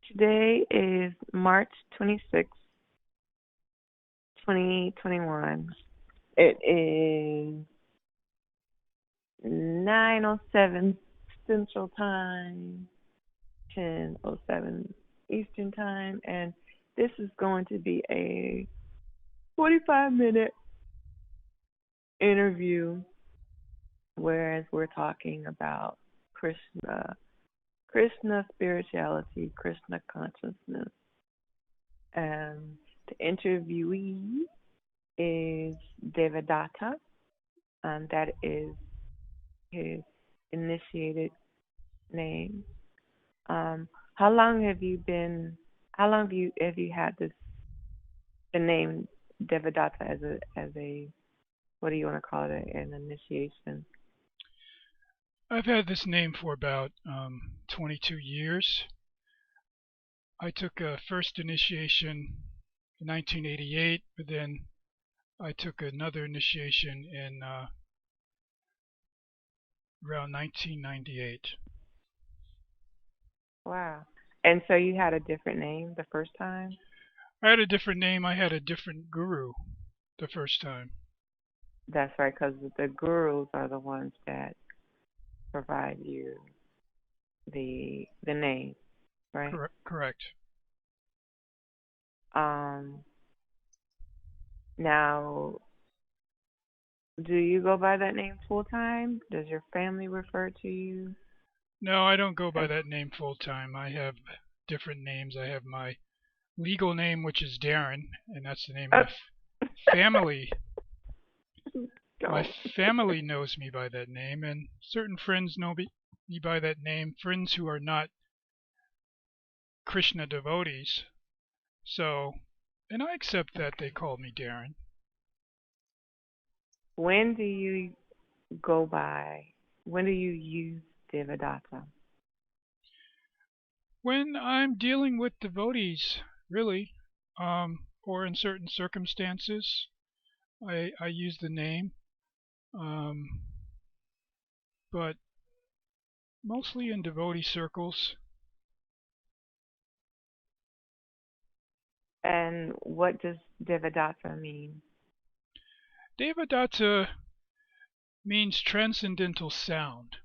Today is March 26th, 2021. It is 9:07 Central Time, 10:07 Eastern Time, and this is going to be a 45-minute interview, whereas we're talking about Krishna, Krishna spirituality, Krishna consciousness. And the interviewee is Devadatta, and that is his initiated name. How long have you been? How long have you had this the name Devadatta as a what do you want to call it, an initiation? I've had this name for about 22 years. I took a first initiation in 1988, but then I took another initiation in around 1998. Wow. And so you had a different name the first time? I had a different name. I had a different guru the first time. That's right, because the gurus are the ones that provide you the name, right? Correct. Um, Now, do you go by that name full time? Does your family refer to you No, I don't go by as that name full time. I have different names. I have my legal name, which is Darren, and that's the name oh, my family My don't. family knows me by that name, and certain friends know me by that name, friends who are not Krishna devotees. So, and I accept that they call me Darren. When do you go by? When do you use Devadatta? When I'm dealing with devotees, really, or in certain circumstances, I use the name, um, but mostly in devotee circles. And what does Devadatta mean? Devadatta means transcendental sound,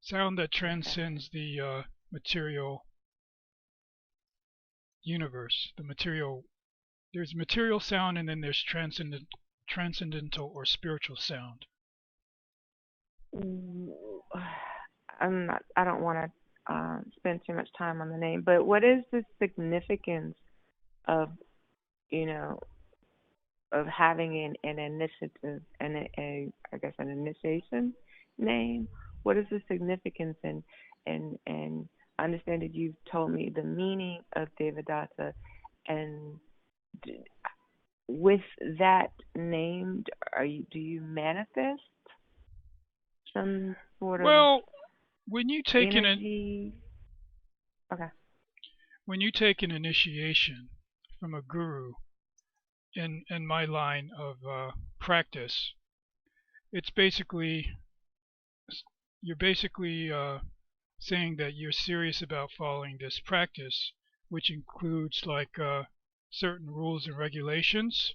sound that Okay. transcends the material universe. There's material sound, and then there's transcendental or spiritual sound. Mm, I'm not. I don't want to spend too much time on the name, but what is the significance of you know of having an initiative and I guess an initiation name? What is the significance and I understand that you've told me the meaning of Devadatta and d- with that name, do you manifest some sort of Well, when you take an energy? Okay. when you take an initiation from a guru in my line of practice, it's basically you're basically saying that you're serious about following this practice, which includes like certain rules and regulations,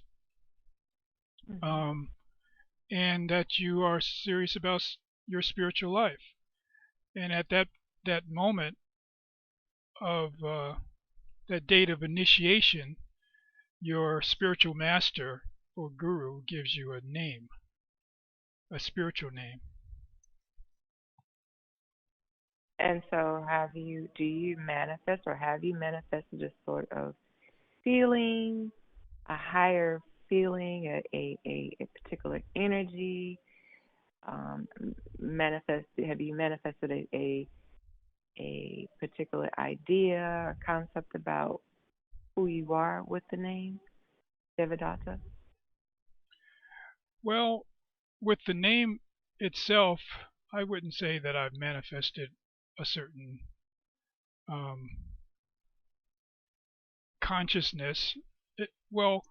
Mhm. um, and that you are serious about your spiritual life. And at that moment of that date of initiation, your spiritual master or guru gives you a name, a spiritual name. And so, do you manifest or have you manifested a sort of feeling, a higher feeling, a particular energy? Have you manifested a particular idea or concept about who you are with the name Devadatta? Well, with the name itself, I wouldn't say that I've manifested a certain um, consciousness. Well,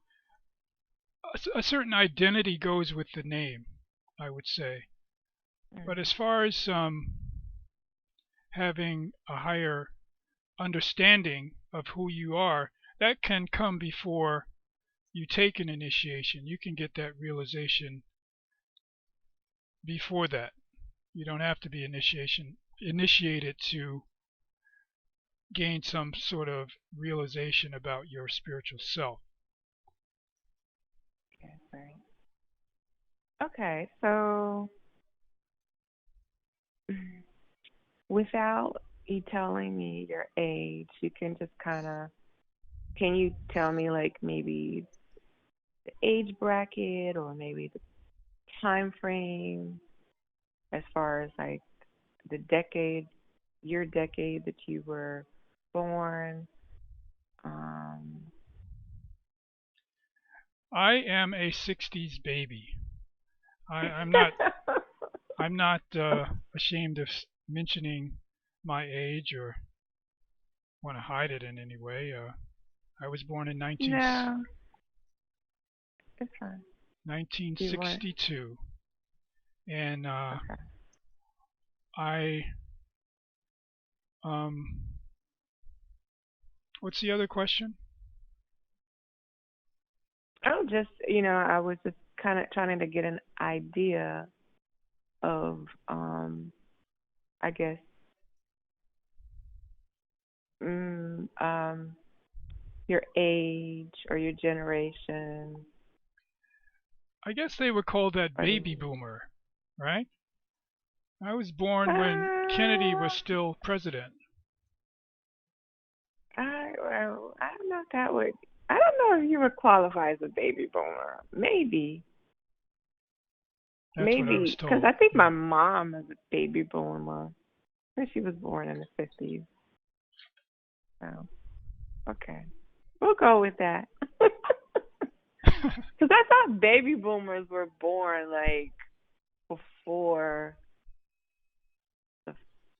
a certain identity goes with the name, I would say. But Mm-hmm. as far as having a higher understanding of who you are, that can come before you take an initiation. You can get that realization before that. You don't have to be initiated to gain some sort of realization about your spiritual self. Okay, right. Okay, so without you telling me your age, you can just kind of, can you tell me like maybe the age bracket or maybe the time frame as far as like the decade, your decade that you were born? Um, I am a 60s baby. I'm not. I'm not ashamed of mentioning my age or want to hide it in any way. I was born in no, it's fine. Do you want? 1962, and Okay. I um, what's the other question? Oh, just I was just kind of trying to get an idea of, I guess, mm, your age or your generation. I guess they would call that Or, baby boomer, right? I was born when Kennedy uh, was still president. I don't know if that would. I don't know if you would qualify as a baby boomer. That's what I was Because told. I think my Yeah. mom is a baby boomer. I think she was born in the 50s. So, okay. We'll go with that. Because I thought baby boomers were born like before the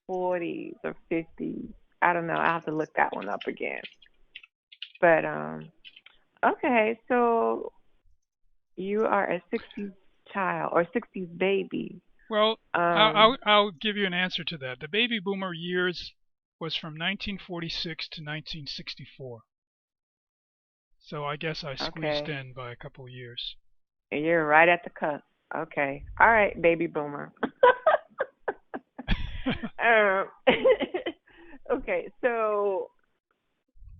40s or 50s. I don't know. I'll have to look that one up again. But okay, so you are a 60s child or 60s baby. Well, Um, I'll give you an answer to that. The baby boomer years was from 1946 to 1964. So I guess I squeezed okay. in by a couple of years. And you're right at the cusp. Okay. All right, baby boomer. um, okay, so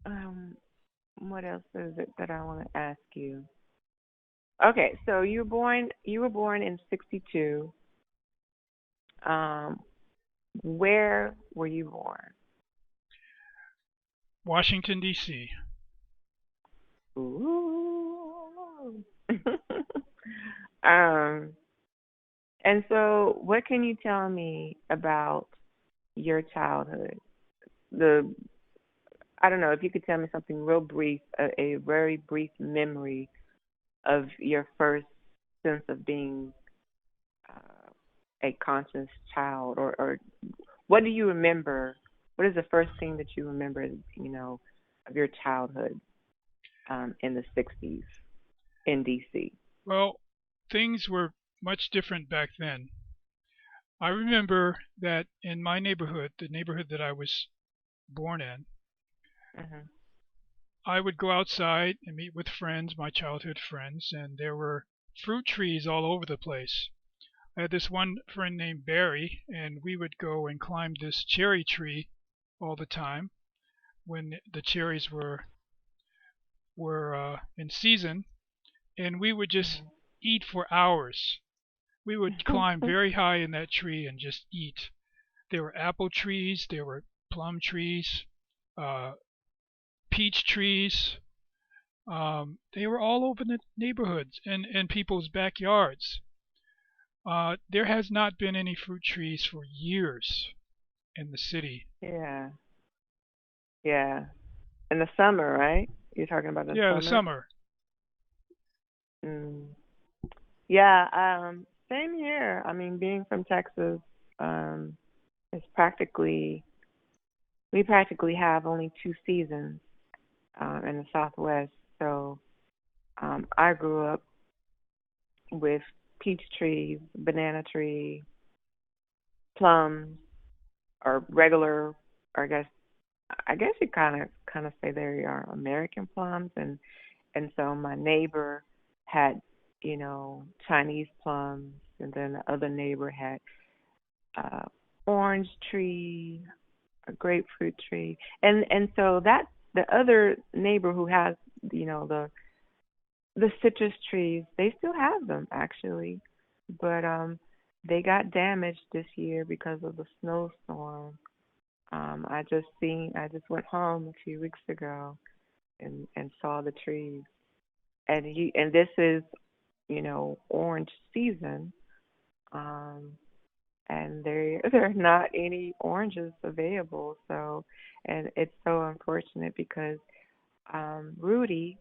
um, what else is it that I want to ask you? Okay, so you were born in 62. Um, where were you born? Washington, D.C. Ooh. um, and so what can you tell me about your childhood? The I don't know if you could tell me something real brief, a very brief memory of your first sense of being a conscious child, or what do you remember? What is the first thing that you remember, of your childhood in the 60s in DC? Well, things were much different back then. I remember that in my neighborhood, the neighborhood that I was born in, Mhm. I would go outside and meet with friends, my childhood friends, and there were fruit trees all over the place. I had this one friend named Barry, and we would go and climb this cherry tree all the time when the cherries were in season, and we would just Mhm. eat for hours. We would climb very high in that tree and just eat. There were apple trees, there were plum trees, uh, peach trees. They were all over the neighborhoods and people's backyards. There has not been any fruit trees for years in the city. Yeah, yeah. In the summer, right? You're talking about in Yeah, the summer. summer. Mm. Yeah. Same here. I mean, being from Texas, it's practically we practically have only two seasons in the Southwest. So I grew up with peach trees, banana tree, plums. or regular, or I guess you kind of say they are American plums, and so my neighbor had, Chinese plums, and then the other neighbor had uh orange tree, a grapefruit tree, and so that the other neighbor who has, the citrus trees, they still have them actually, but they got damaged this year because of the snowstorm. I just went home a few weeks ago and saw the trees. And this is, orange season. Um and there are not any oranges available, so, and it's so unfortunate because Rudy,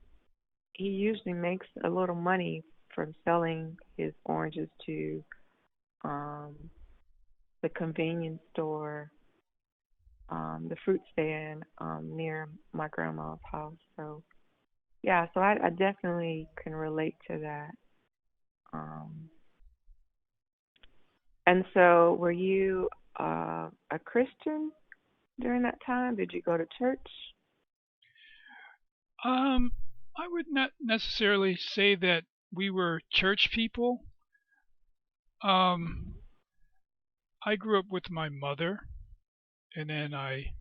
he usually makes a little money from selling his oranges to um the convenience store, the fruit stand near my grandma's house. So yeah, so I definitely can relate to that. Um, and so, were you a Christian during that time? Did you go to church? Um, I would not necessarily say that we were church people. Um, I grew up with my mother, and then I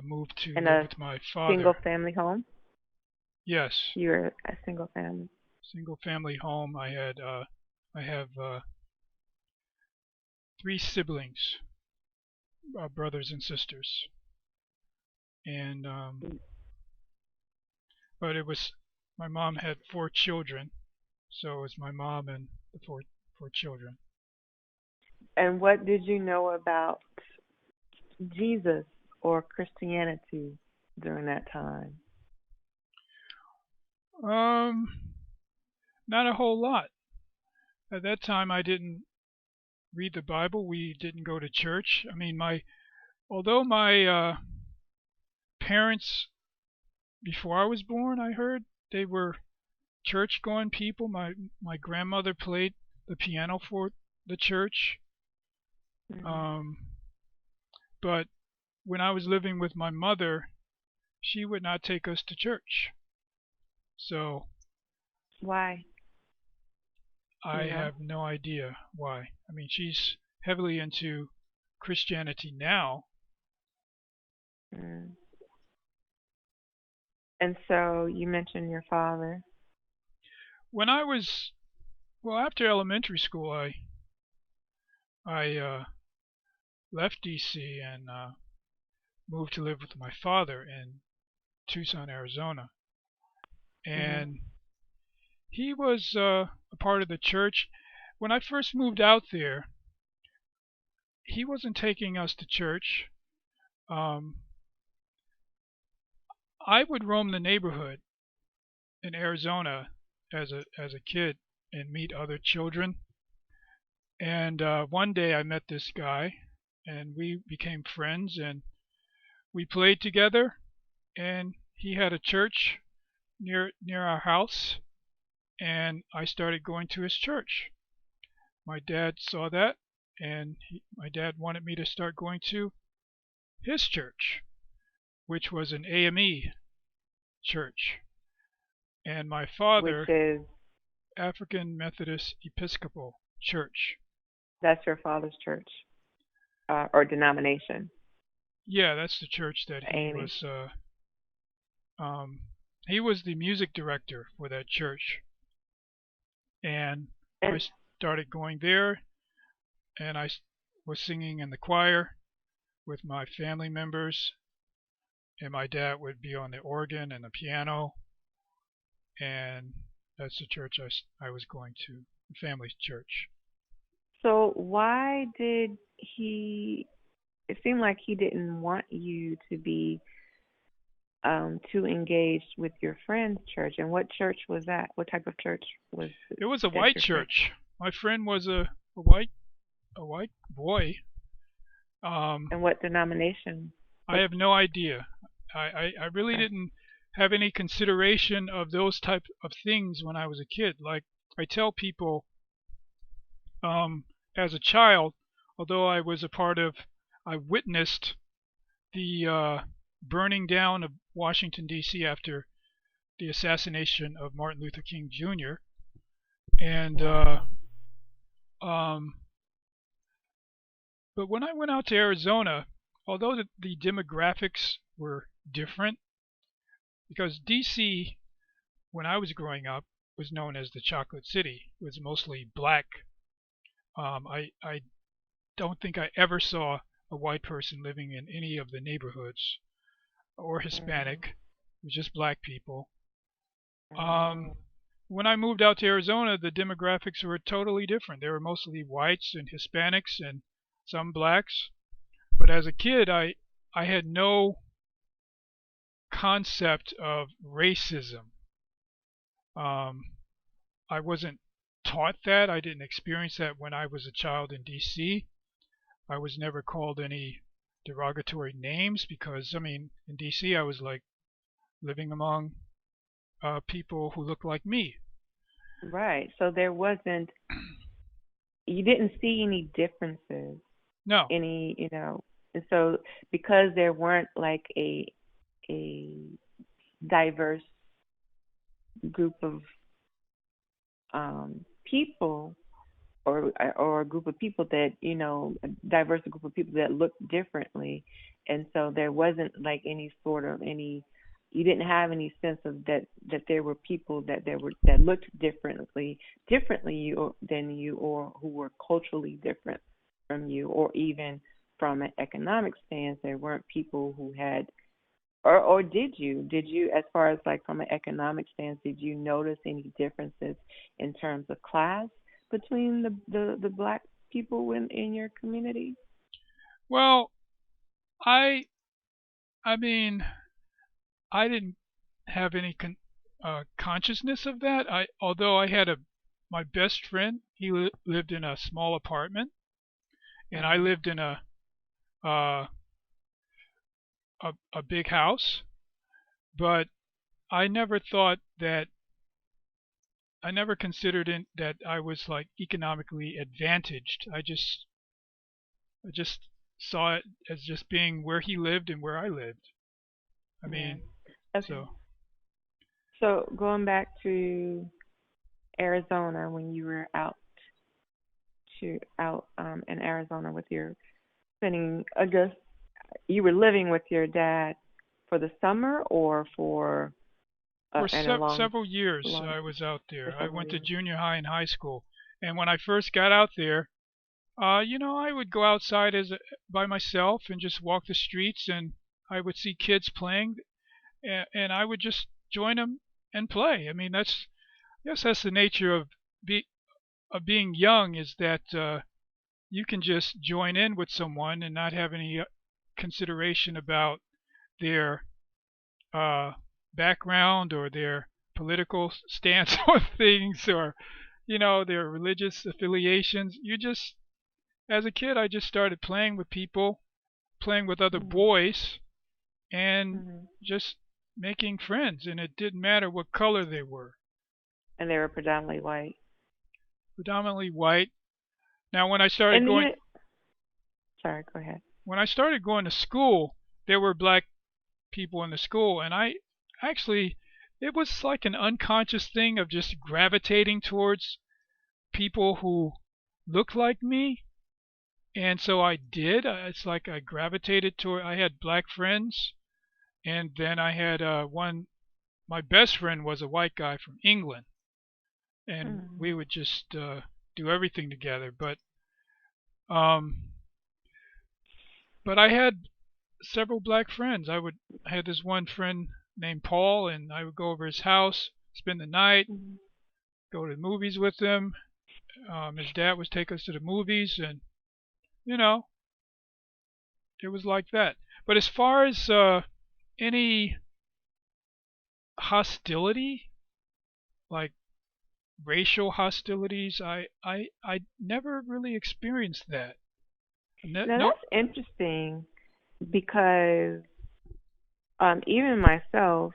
moved to In live a with my single father. family home? Yes, You were a single family. single family home. I have three siblings, brothers and sisters, and but it was my mom had four children, so it was my mom and the four children. And what did you know about Jesus or Christianity during that time? Um, Not a whole lot. At that time, I didn't read the Bible. We didn't go to church. I mean, my although my parents before I was born, I heard they were church-going people. My grandmother played the piano for the church. Hmm. Um, but when I was living with my mother, she would not take us to church. So Why? Do I you know? have no idea why. I mean, she's heavily into Christianity now. Mm. And so you mentioned your father. When I was well after elementary school, I left DC and moved to live with my father in Tucson, Arizona, Hmm. and he was a part of the church. When I first moved out there, he wasn't taking us to church. Um, I would roam the neighborhood in Arizona as a kid and meet other children. And one day I met this guy, and we became friends, and we played together. And he had a church near our house, and I started going to his church. My dad saw that, and my dad wanted me to start going to his church, which was an AME church. And my Which father, is, African Methodist Episcopal Church. that's your father's church, or denomination, Yeah, that's the church that Amy. um, he was the music director for that church. And I And started going there, and was singing in the choir with my family members, and my dad would be on the organ and the piano, and that's the church I was going to, the family church. so why did he? It seemed like he didn't want you to be too engaged with your friend's church. And what church was that? What type of church was It was a at white your friend? church. My friend was a white boy. Um, And what denomination? I What? have no idea. I really Okay. didn't have any consideration of those type of things when I was a kid. Like I tell people, um, as a child, although I was a part of I witnessed the burning down of Washington D.C. after the assassination of Martin Luther King Jr. And Wow. um, but when I went out to Arizona, although the demographics were different, because D.C. when I was growing up was known as the Chocolate City. It was mostly black. I don't think I ever saw a white person living in any of the neighborhoods or Hispanic. Mhm. It was just black people. Um, Mhm. when I moved out to Arizona, the demographics were totally different. They were mostly whites and Hispanics and some blacks. But as a kid, I had no concept of racism. Um, I wasn't taught that. I didn't experience that when I was a child in D.C. I was never called any derogatory names because, I mean, in D.C. I was like living among people who looked like me. Right. So there wasn't, you didn't see any differences, No. any, and so because there weren't like a diverse group of people, or a group of people that, a diverse group of people that looked differently, and so there wasn't like any sort of any, you didn't have any sense of that there were people that looked differently you than you, or who were culturally different from you, or even from an economic stance there weren't people who had, or did you, as far as like from an economic stance, did you notice any differences in terms of class between the black people in your community? Well, I I mean, I didn't have any consciousness of that. I although I had a my best friend, he lived in a small apartment, and I Mhm. lived in uh, a big house. But I never thought that I never considered it that I was like economically advantaged. I just saw it as just being where he lived and where I lived. I Yeah. mean, Okay. so So going back to Arizona, when you were out in Arizona with your spending, I guess you were living with your dad for the summer, or for for and a several years long I was out for there. I several went to years. junior high and high school, and when I first got out there, I would go outside by myself and just walk the streets, and I would see kids playing, and I would just join them and play. I mean, that's the nature of be of being young, is that you can just join in with someone and not have any consideration about their uh, background or their political stance on things, or their religious affiliations. You just As a kid, I just started playing with people, playing with other Mhm. boys, and Mhm. just making friends, and it didn't matter what color they were. And they were predominantly white. Predominantly white. Now And you, sorry, go ahead. when I started going to school, there were black people in the school, and I actually, it was like an unconscious thing of just gravitating towards people who looked like me. And so I did. It's like I gravitated toward. I had black friends, and then I had one. My best friend was a white guy from England, and we Mhm. would just do everything together. Um, but I had several black friends. I had this one friend named Paul, and I would go over his house, spend the night, Mhm. go to the movies with him. His dad would take us to the movies, and you know, it was like that. But as far as any hostility, like racial hostilities, I never really experienced that. Now No. that's interesting because even myself,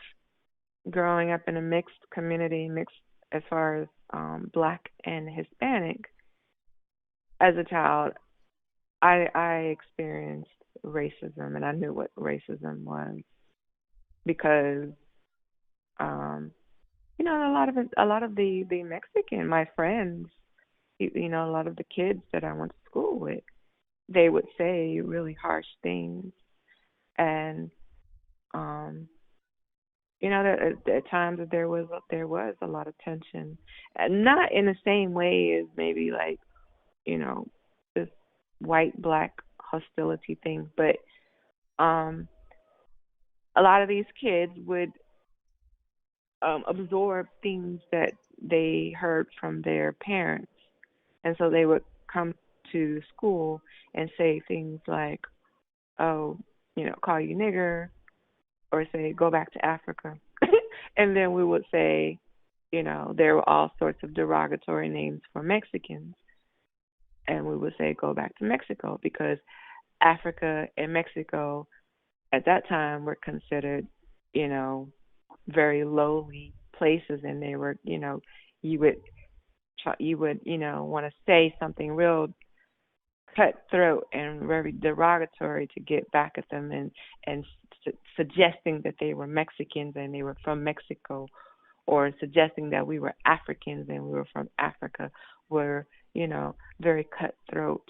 growing up in a mixed community, mixed as far as black and Hispanic, as a child, I experienced racism, and I knew what racism was because um a lot of the Mexican my friends, a lot of the kids that I went to school with, they would say really harsh things, and um at times that there was a lot of tension, and not in the same way as maybe like you know this white black hostility thing, but um a lot of these kids would absorb things that they heard from their parents, and so they would come to school and say things like, "Oh, call you nigger," or say, "Go back to Africa," and then we would say, there were all sorts of derogatory names for Mexicans, and we would say, "Go back to Mexico," because Africa and Mexico at that time were considered, you know, very lowly places, and they were, you would want to say something real cutthroat and very derogatory to get back at them, and suggesting that they were Mexicans and they were from Mexico, or suggesting that we were Africans and we were from Africa, were very cutthroat,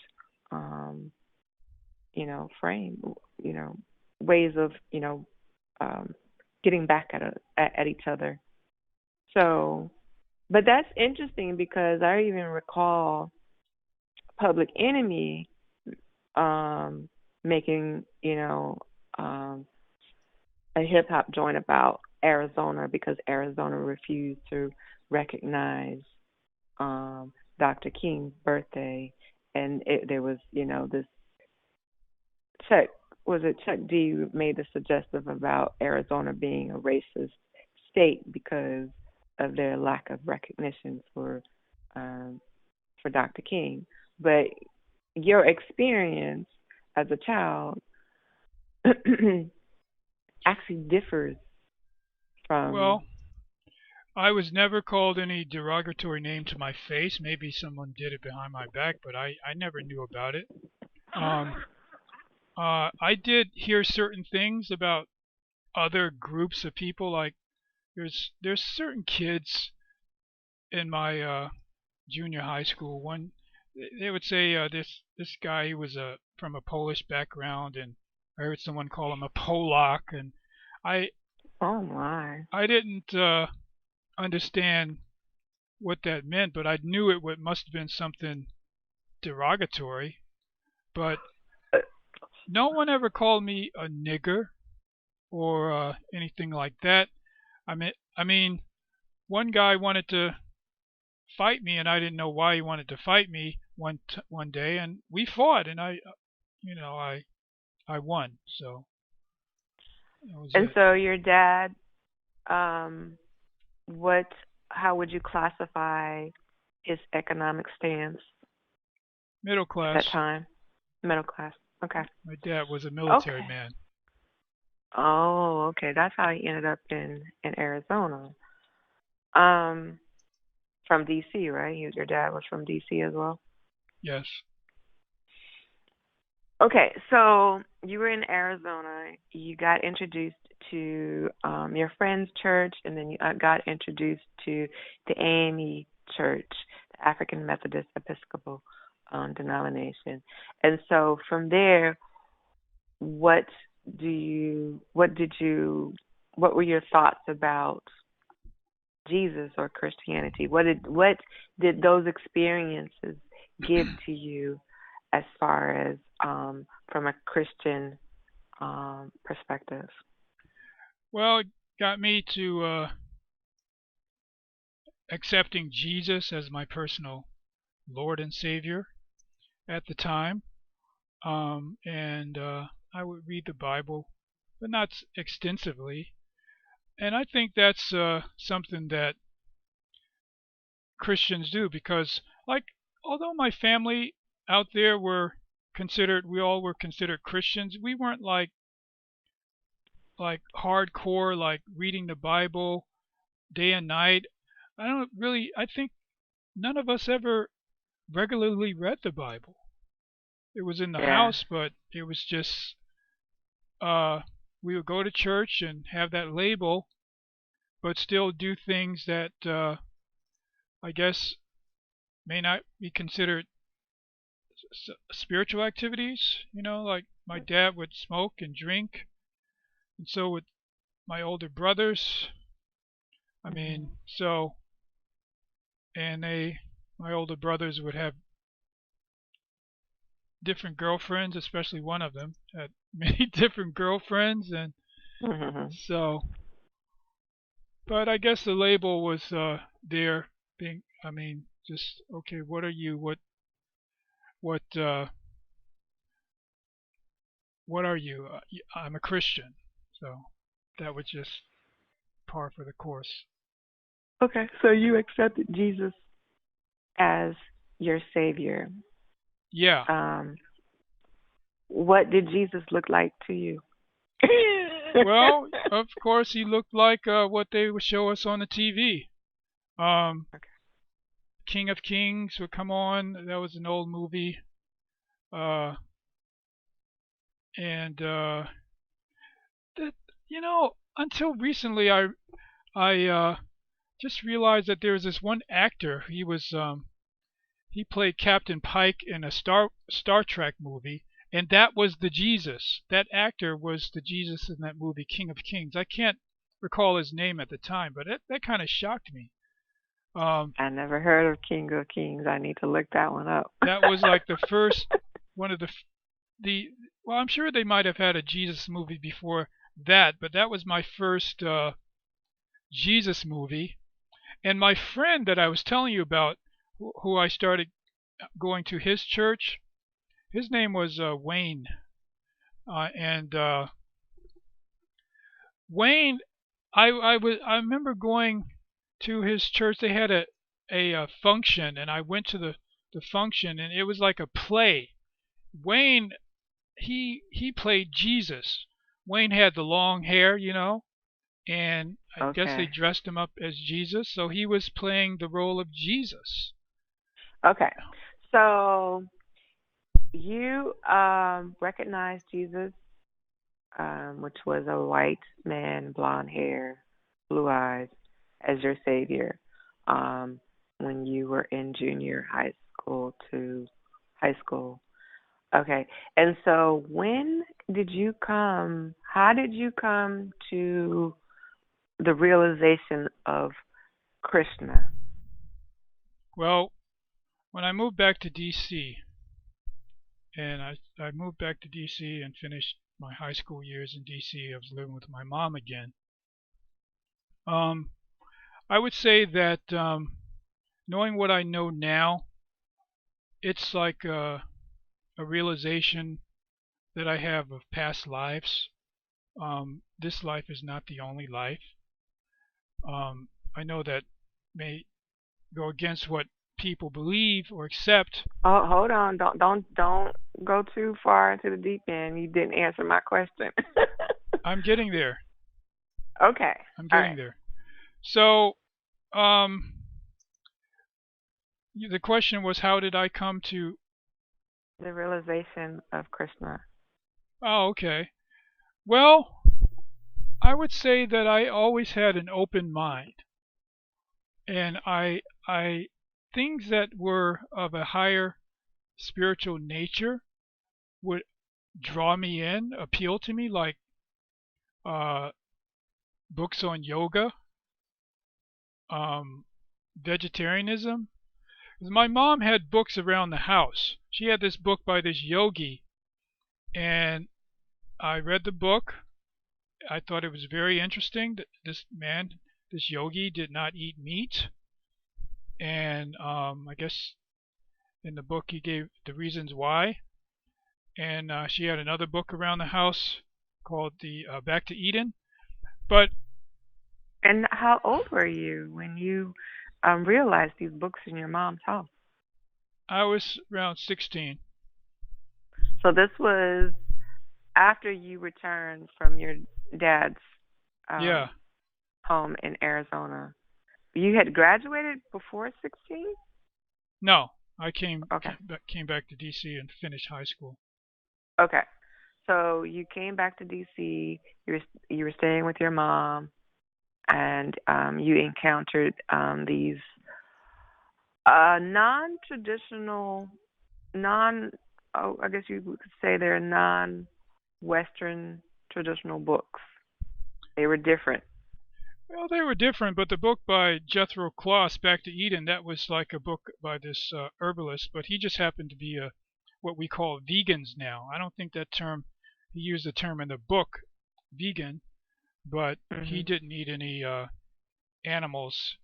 um, frame, you know, ways of um, getting back at each other. So, but that's interesting because I even recall Public Enemy um, making um, a hip hop joint about Arizona because Arizona refused to recognize Dr. King's birthday, and there was this Chuck was it Chuck D made the suggestive about Arizona being a racist state because of their lack of recognition um, for Dr. King. But your experience as a child actually differs from. Well, I was never called any derogatory name to my face. Maybe someone did it behind my back, but I never knew about it. Um, I did hear certain things about other groups of people. Like there's certain kids in my junior high school. One they would say this guy was from a Polish background, and I heard someone call him a Polak, and I Oh my. I didn't understand what that meant, but I knew must have been something derogatory. But no one ever called me a nigger or anything like that. I mean, one guy wanted to fight me, and I didn't know why he wanted to fight me one day, and we fought, and I won. So that was And it. so your dad, um, what? How would you classify his economic stance Middle at that class. time? Middle class. Okay. My dad was a military Okay. man. Oh, okay. That's how he ended up in Arizona. Um, from DC, right? Your dad was from DC as well. Yes. Okay, so you were in Arizona. You got introduced to your friend's church, and then you got introduced to the AME Church, the African Methodist Episcopal denomination. And so from there, what what were your thoughts about Jesus or Christianity? What did those experiences give to you as far as from a Christian perspective? Well, it got me to accepting Jesus as my personal Lord and Savior at the time. And I would read the Bible, but not extensively. And I think that's something that Christians do because, like, although my family out there we all were considered Christians. We weren't like hardcore, like reading the Bible day and night. I think none of us ever regularly read the Bible. It was in the Yeah. house, but it was just uh, we would go to church and have that label, but still do things that I guess may not be considered spiritual activities. Like my dad would smoke and drink, and so would my older brothers. I Mhm. mean, so and my older brothers would have different girlfriends, especially one of them had many different girlfriends, and Mhm. so. But I guess the label was there, being. I mean, just okay. What are you? What? What are you? I'm a Christian, so that was just par for the course. Okay, so you accepted Jesus as your savior. Yeah. Um, what did Jesus look like to you? Well, of course, he looked like what they would show us on the TV. Um, Okay. King of Kings would come on. That was an old movie. Uh, and that until recently, I just realized that there was this one actor. He played Captain Pike in a Star Trek movie, and that was the Jesus. That actor was the Jesus in that movie, King of Kings. I can't recall his name at the time, but that kind of shocked me. Um, I never heard of King of Kings. I need to look that one up. that was like the first one of the well, I'm sure they might have had a Jesus movie before that, but that was my first Jesus movie. And my friend that I was telling you about, who I started going to his church, his name was Wayne, and Wayne, I remember going to his church. They had a function, and I went to the function, and it was like a play. Wayne, he played Jesus. Wayne had the long hair, and I guess they Okay. dressed him up as Jesus, so he was playing the role of Jesus. Okay. So you recognized Jesus, which was a white man, blonde hair, blue eyes, as your savior, um, when you were in junior high school to high school. Okay. And so when did you come, how did you come to the realization of Krishna? Well, when I moved back to D.C. and I moved back to D.C. and finished my high school years in D.C. I was living with my mom again. Um, I would say that knowing what I know now, it's like a realization that I have of past lives. This life is not the only life. I know that may go against what people believe or accept. Oh, hold on. Don't go too far into the deep end. You didn't answer my question. I'm getting there. Okay. I'm All getting right. there. So, um, the question was, how did I come to? The realization of Krishna. Oh, okay. Well, I would say that I always had an open mind, and I things that were of a higher spiritual nature would draw me in, appeal to me, like uh, books on yoga, um, vegetarianism. 'Cause my mom had books around the house. She had this book by this yogi, and I read the book. I thought it was very interesting that this man, this yogi, did not eat meat, and I guess in the book he gave the reasons why. And she had another book around the house called the Back to Eden. But And how old were you when you realized these books in your mom's house? I was around 16. So this was after you returned from your dad's Yeah. um, home in Arizona. You had graduated before 16? No, I came Okay. came back to DC and finished high school. Okay. So you came back to DC. You were staying with your mom, and you encountered these non-traditional, non. Oh, I guess you could say they're non-Western traditional books. They were different. Well, they were different, but the book by Jethro Kloss, Back to Eden, that was like a book by this herbalist, but he just happened to be what we call vegans now. I don't think that term, he used the term in the book, vegan, but he Mhm. didn't eat any animals,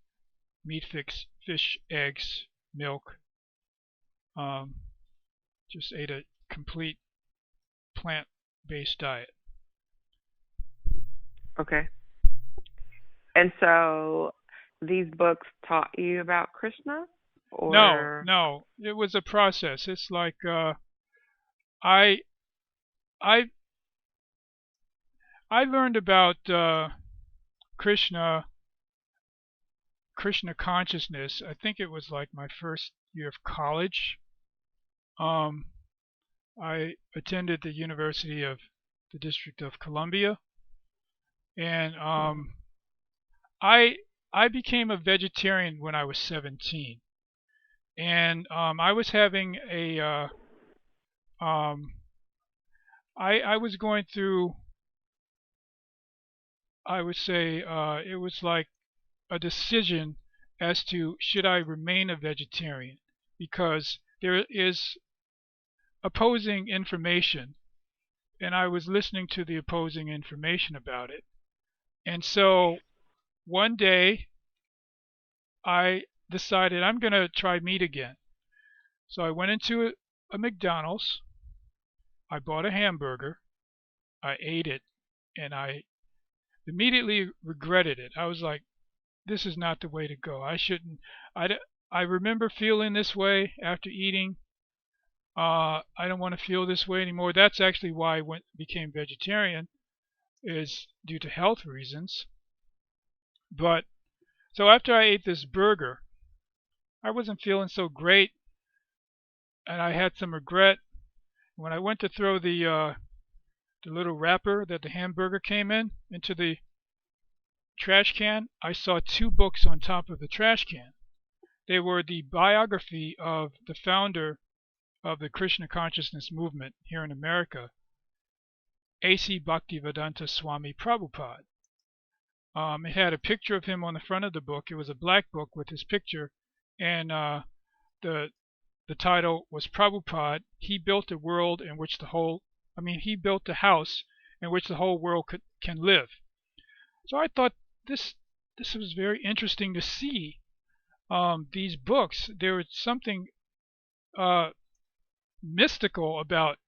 meat, fish, eggs, milk, um, just ate a complete plant-based diet. Okay. And so these books taught you about Krishna, No, or no, it was a process. It's like I I I learned about Krishna Krishna consciousness. I think it was like my first year of college. Um, I attended the University of the District of Columbia, and Mhm. I I became a vegetarian when I was 17, and I was having a um, I was going through, I would say it was like a decision as to should I remain a vegetarian, because there is opposing information, and I was listening to the opposing information about it. And so one day I decided I'm going to try meat again. So I went into a McDonald's, I bought a hamburger, I ate it, and I immediately regretted it. I was like, this is not the way to go. I shouldn't. I, I remember feeling this way after eating. I don't want to feel this way anymore. That's actually why I became vegetarian, is due to health reasons. But so after I ate this burger, I wasn't feeling so great, and I had some regret. When I went to throw the little wrapper that the hamburger came in into the trash can, I saw two books on top of the trash can. They were the biography of the founder of the Krishna consciousness movement here in America, A.C. Bhaktivedanta Swami Prabhupada. It had a picture of him on the front of the book. It was a black book with his picture, and the the title was Prabhupada. He built a world in which he built a house in which the whole world can live. So I thought this this was very interesting to see these books. There was something uh, mystical about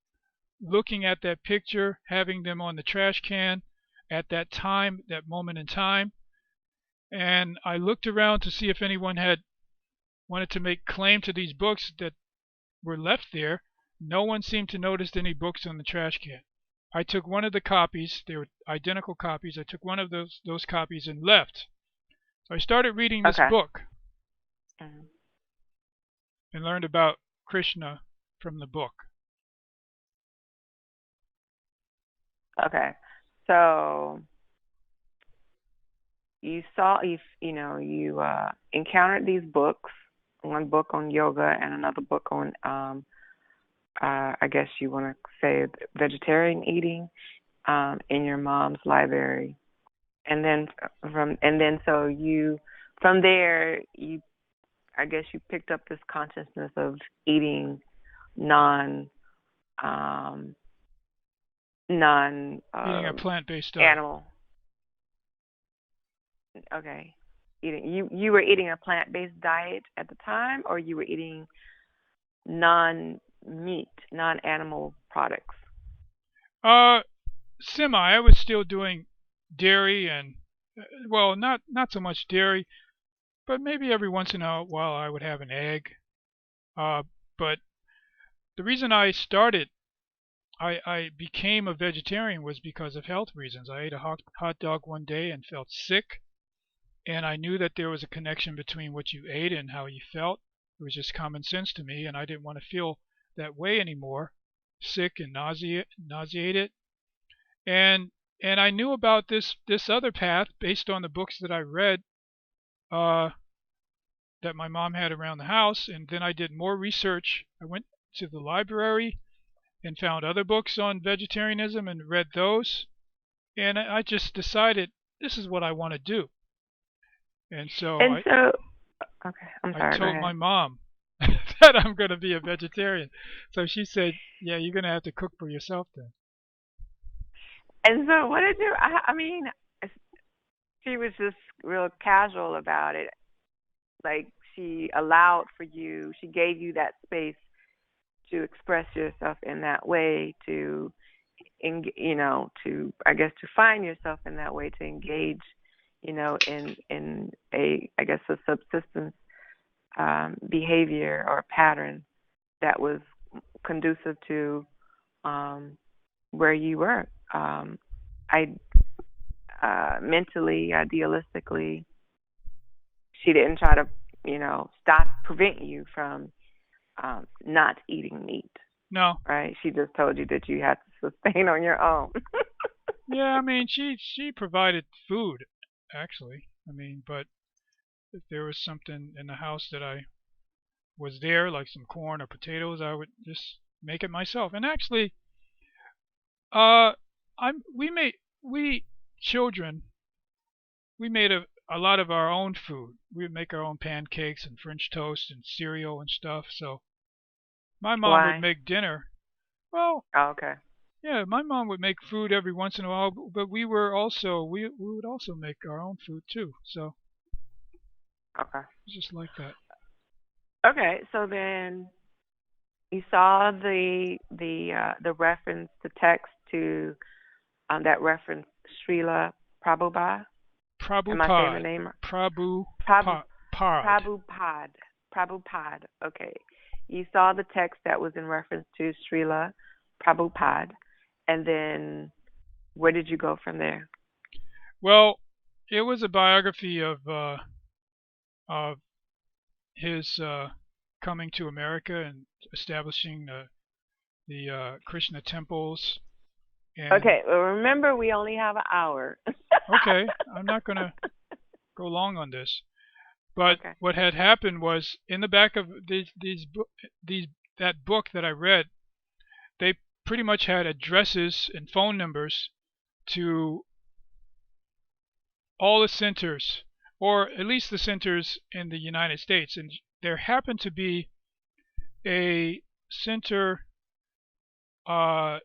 looking at that picture, having them on the trash can at that time, that moment in time. And I looked around to see if anyone had wanted to make claim to these books that were left there. No one seemed to notice any books on the trash can. I took one of the copies, they were identical copies. I took one of those copies and left. So I started reading this Okay. book Mhm. and learned about Krishna from the book. Okay. So you encountered these books, one book on yoga and another book on I guess you want to say vegetarian eating in your mom's library. And then so you from there you I guess you picked up this consciousness of eating non um non Eating a plant-based diet. animal. Okay. You were eating a plant-based diet at the time, or you were eating non-meat, non-animal products? Uh, Semi. I was still doing dairy and well, not so much dairy, but maybe every once in a while I would have an egg. Uh, but the reason I became a vegetarian was because of health reasons. I ate a hot dog one day and felt sick, and I knew that there was a connection between what you ate and how you felt. It was just common sense to me, and I didn't want to feel that way anymore. sick and nauseated. And and I knew about this other path based on the books that I read uh, that my mom had around the house. And then I did more research. I went to the library and found other books on vegetarianism and read those. And I just decided this is what I want to do. And so And so, okay, I'm I sorry. Go told my ahead. mom that I'm going to be a vegetarian. So she said, "Yeah, you're going to have to cook for yourself then." And so, what did you? I mean, she was just real casual about it. Like she allowed for you. She gave you that space to express yourself in that way. To I guess to find yourself in that way. To engage, in a I guess a subsistence behavior or pattern that was conducive to um, where you were. I mentally, idealistically, she didn't try to, prevent you from not eating meat, No. right? She just told you that you had to sustain on your own. Yeah, I mean, she provided food actually. I mean, but if there was something in the house that I was there, like some corn or potatoes, I would just make it myself. And actually, uh, we children we made a lot of our own food. We would make our own pancakes and French toast and cereal and stuff. So my mom would Why? make dinner. Well, Oh, okay. yeah, my mom would make food every once in a while, but we would also make our own food too. So Okay. it's just like that. Okay. So then you saw the reference, the text to that reference Srila Prabhupada. Am I saying the Prabhupada, name? Prabhu Prabhupada. Prabhupada. Prabhupada. Okay. You saw the text that was in reference to Srila Prabhupada, and then where did you go from there? Well, it was a biography of his coming to America and establishing the Krishna temples. And Okay, well, remember we only have an hour. okay, I'm not going to go long on this. But Okay. what had happened was in the back of these that book that I read, they pretty much had addresses and phone numbers to all the centers, or at least the centers in the United States. And there happened to be a center uh,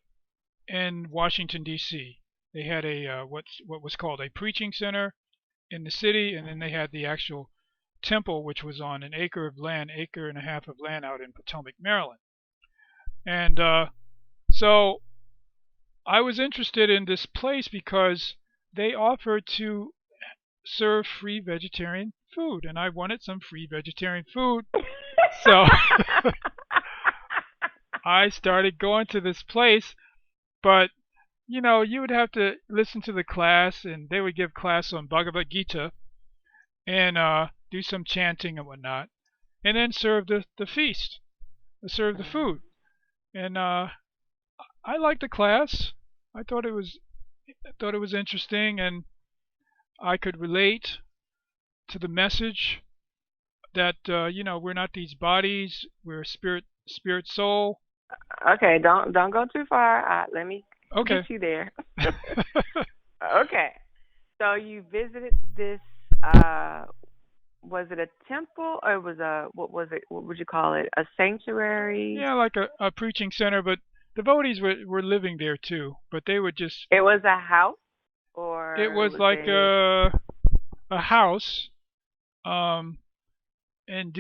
in Washington D.C. They had a what was called a preaching center in the city, and then they had the actual temple, which was on an acre of land, acre and a half of land out in Potomac, Maryland. And so I was interested in this place because they offered to serve free vegetarian food, and I wanted some free vegetarian food. So I started going to this place, but you would have to listen to the class, and they would give class on Bhagavad Gita and do some chanting and whatnot, and then serve the feast, serve the Mhm. food. And I liked the class. I thought it was interesting, and I could relate to the message that we're not these bodies, we're spirit, soul. Okay, don't go too far. Let me Okay. get you there. Okay. So you visited this was it a temple or was a what was it what would you call it? A sanctuary? Yeah, like a preaching center, but devotees were living there too. But they would just It was a house it or it was was like a a house um in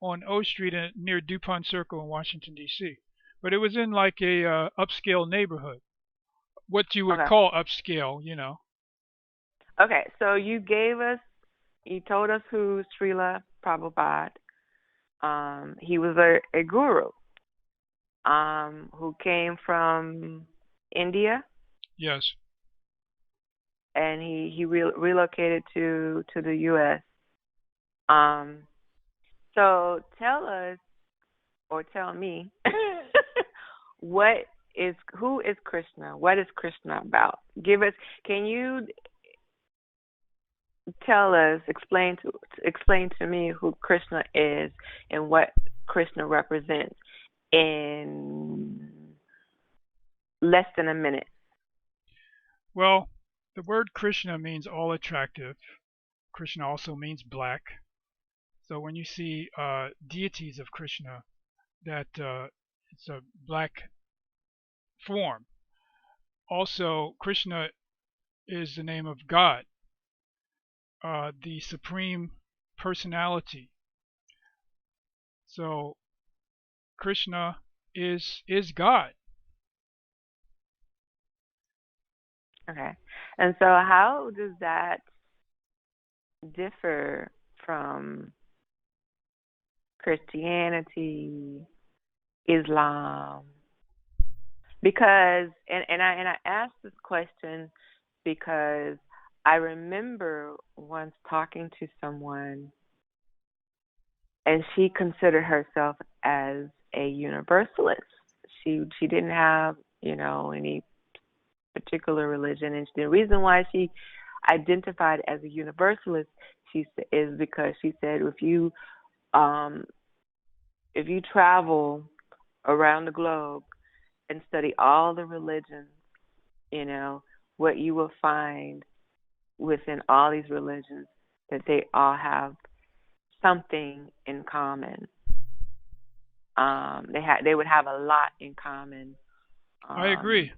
on O Street near DuPont Circle in Washington D.C. But it was in like a upscale neighborhood, what you would okay. call upscale. Okay, so you told us who Srila Prabhupada. He was a guru who came from India, Yes. and he relocated to the U.S. Um, so tell us or tell me what who is Krishna? What is Krishna about? Give us. Can you tell us? Explain to me who Krishna is and what Krishna represents in less than a minute. Well, the word Krishna means all attractive. Krishna also means black. So when you see deities of Krishna, that it's a black form. Also, Krishna is the name of God, the supreme personality. So Krishna is God. Okay. And so how does that differ from Christianity, Islam? Because and I asked this question because I remember once talking to someone and she considered herself as a universalist. She didn't have, any particular religion, and the reason why she identified as a universalist, is because she said um if you travel around the globe and study all the religions, what you will find within all these religions that they all have something in common. They would have a lot in common. I Um, agree.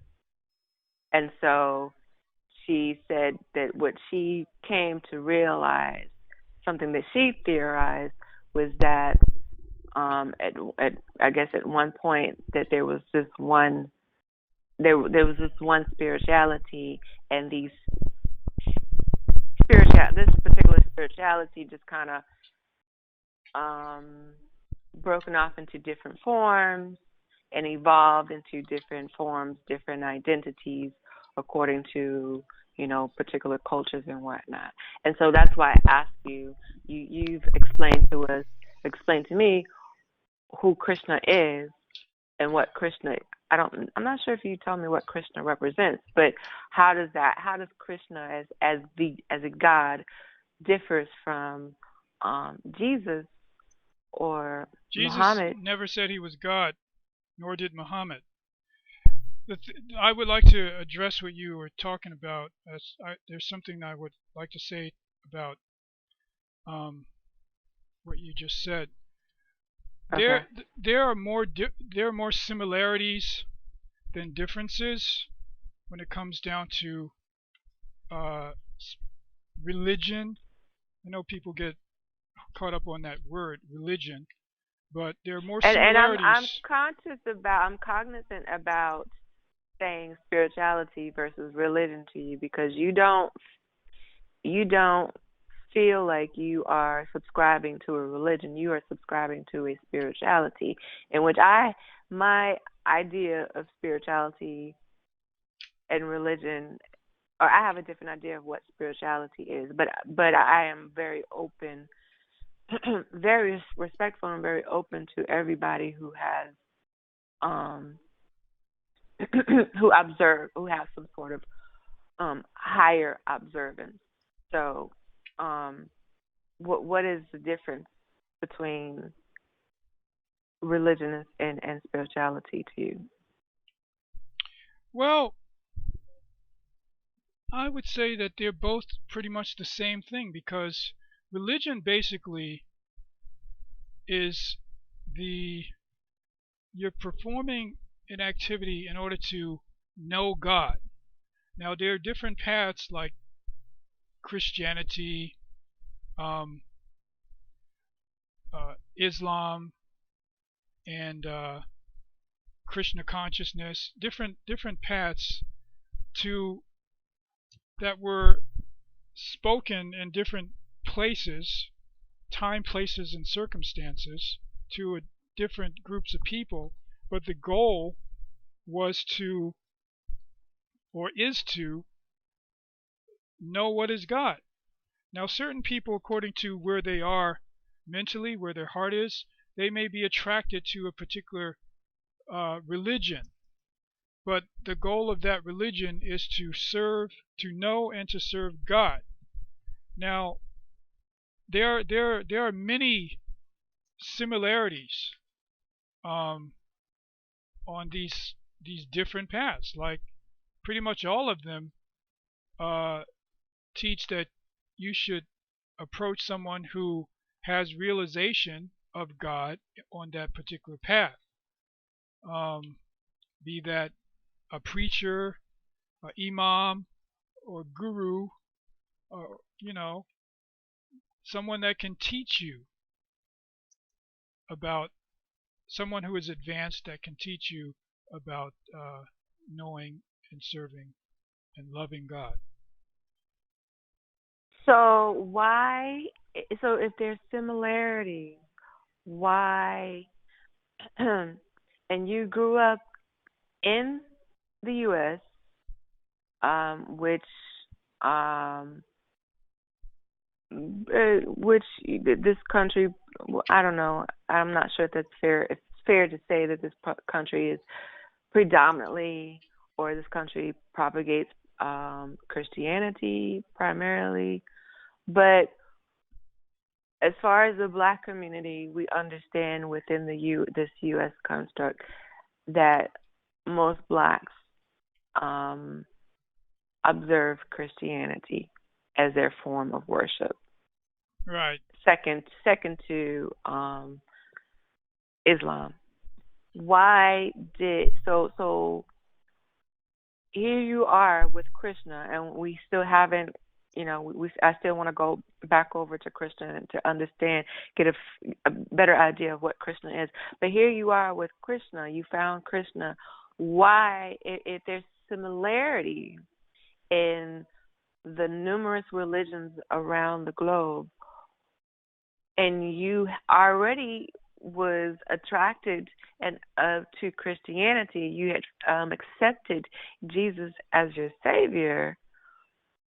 and so she said that what she came to realize, something that she theorized, was that at I guess at one point that there was this one spirituality, and this particular spirituality just kind of um, broken off into different forms and evolved into different forms, different identities according to particular cultures and whatnot. And so that's why I asked you. You've explained to me who Krishna is and what Krishna. I'm not sure if you told me what Krishna represents, but how does Krishna as a god differs from Jesus or Jesus Muhammad? never said he was God, nor did Muhammad. I would like to address what you were talking about. There's something I would like to say about um, what you just said. Okay. There are more similarities than differences when it comes down to uh, religion. I know people get caught up on that word, religion, but there are more And similarities. I'm cognizant about saying spirituality versus religion to you because you don't feel like you are subscribing to a religion. You are subscribing to a spirituality, in which my idea of spirituality and religion, or I have a different idea of what spirituality is. But I am very open, very respectful, and very open to everybody who has um who have some sort of higher observance. So, um, what is the difference between religion and spirituality to you? Well, I would say that they're both pretty much the same thing because religion basically is the you're performing an activity in order to know God. Now there are different paths like Christianity, um, Islam, and Krishna consciousness, different paths to that were spoken in different places, time, places, and circumstances to different groups of people, but the goal was to, or is to, know what is God. Now, certain people, according to where they are mentally, where their heart is, they may be attracted to a particular religion. but the goal of that religion is to serve, to know and to serve God. Now, there are many similarities um, on these different paths. Like pretty much all of them uh, teach that you should approach someone who has realization of God on that particular path. Um, be that a preacher, an imam, or guru, or someone that can teach you about, someone who is advanced that can teach you about knowing and serving and loving God. So why? So if there's similarities, why? And you grew up in the U.S., which um, this country, I don't know. I'm not sure if that's fair. It's fair to say that this country is predominantly, or this country propagates Christianity primarily. But as far as the black community, we understand within this U.S. construct that most blacks um, observe Christianity as their form of worship. Right. Second to Islam. Why did so? Here you are with Krishna, and we still haven't. I still want to go back over to Krishna to understand, get a better idea of what Krishna is. But here you are with Krishna. You found Krishna. Why, if there's similarity in the numerous religions around the globe, and you already was attracted and to Christianity, you had accepted Jesus as your savior.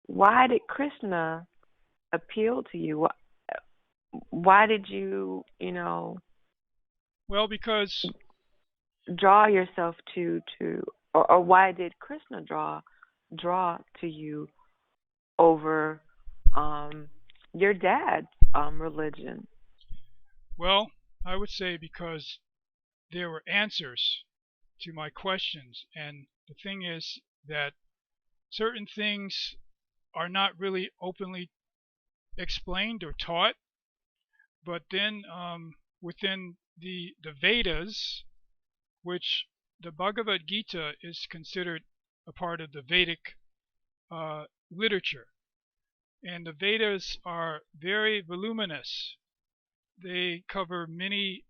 Why did Krishna appeal to you? Why did you, Well, because draw yourself or why did Krishna draw to you over your dad's religion? well, I would say because there were answers to my questions, and the thing is that certain things are not really openly explained or taught, but then within the Vedas, which the Bhagavad Gita is considered a part of the Vedic literature, and the Vedas are very voluminous. They cover many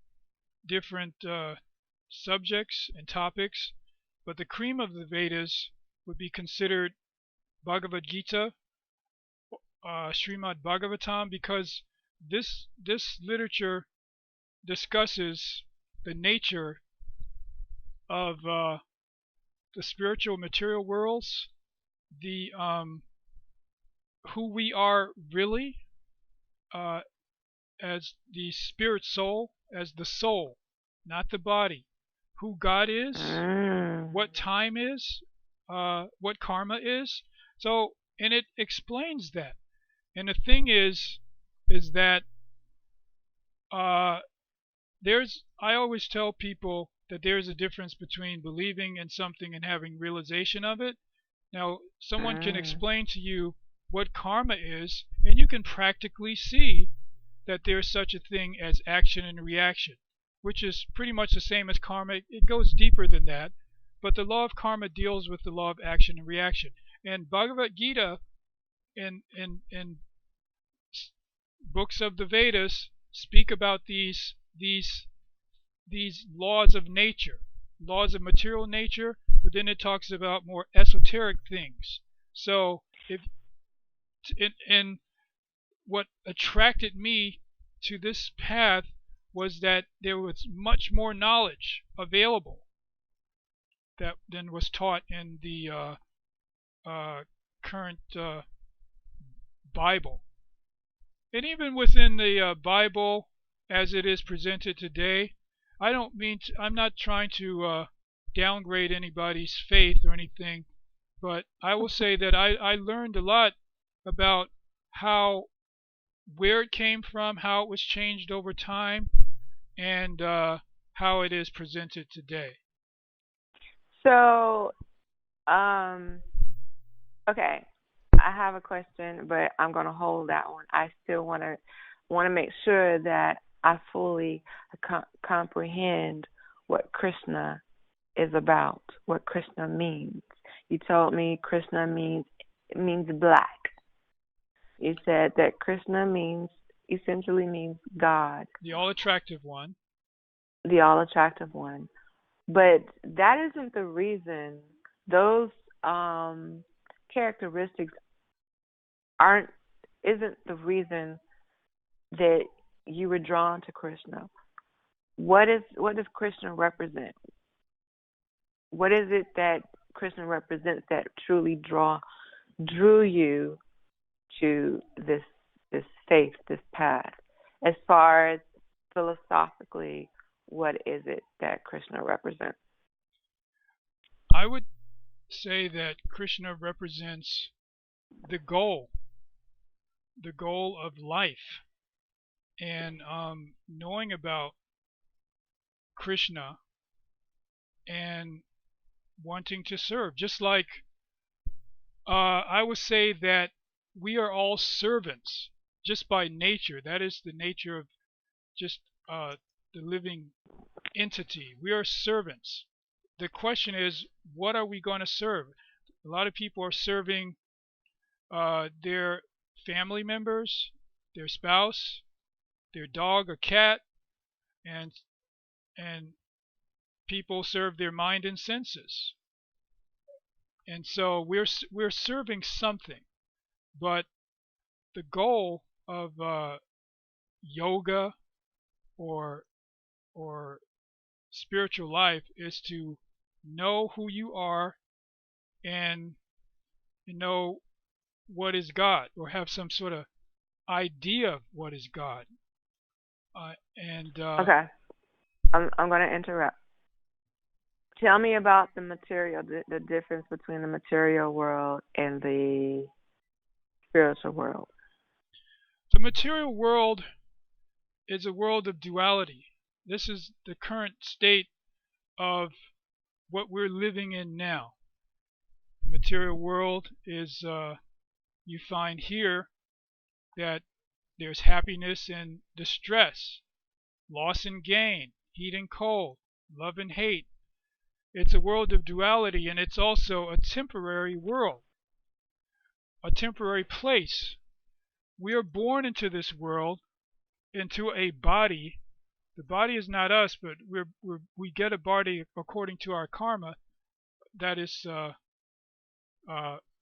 different subjects and topics, but the cream of the Vedas would be considered Bhagavad Gita, Srimad Bhagavatam, because this literature discusses the nature of the spiritual material worlds, the who we are really uh, as the spirit soul, as the soul, not the body, who God is, what time is, what karma is. So, and it explains that. And the thing is that I always tell people that there's a difference between believing in something and having realization of it. Now, someone can explain to you what karma is, and you can practically see that there's such a thing as action and reaction, which is pretty much the same as karma. It goes deeper than that, but the law of karma deals with the law of action and reaction. And Bhagavad Gita in books of the Vedas speak about these laws of nature, laws of material nature, but then it talks about more esoteric things. So if and what attracted me to this path was that there was much more knowledge available that than was taught in the current Bible. And even within the Bible as it is presented today, I'm not trying to downgrade anybody's faith or anything, but I will say that I learned a lot about how where it came from, how it was changed over time, and how it is presented today. So, um, okay, I have a question, but I'm gonna hold that one. I still wanna make sure that I fully comprehend what Krishna is about, what Krishna means. You told me Krishna means black. You said that Krishna means essentially means God, The all attractive one. the all attractive one. But that isn't the reason. Those characteristics aren't isn't the reason that you were drawn to Krishna. What does Krishna represent? What is it that Krishna represents that truly drew you to this faith, this path? As far as philosophically, what is it that Krishna represents? I would say that Krishna represents the goal of life, and knowing about Krishna and wanting to serve. Just like I would say that we are all servants just by nature. That is the nature of just the living entity. We are servants. The question is, what are we going to serve? A lot of people are serving their family members, their spouse, their dog or cat, and and people serve their mind and senses. And so we're serving something, but the goal of yoga or or spiritual life is to know who you are and know what is God, or have some sort of idea of what is God. And Okay, I'm going to interrupt. Tell me about the material, the difference between the material world and the spiritual world. the material world is a world of duality. This is the current state of what we're living in now. The material world is, you find here that there's happiness and distress, loss and gain, heat and cold, love and hate. It's a world of duality, and it's also a temporary world, a temporary place. We are born into this world, into a body. The body is not us, but we get a body according to our karma. That is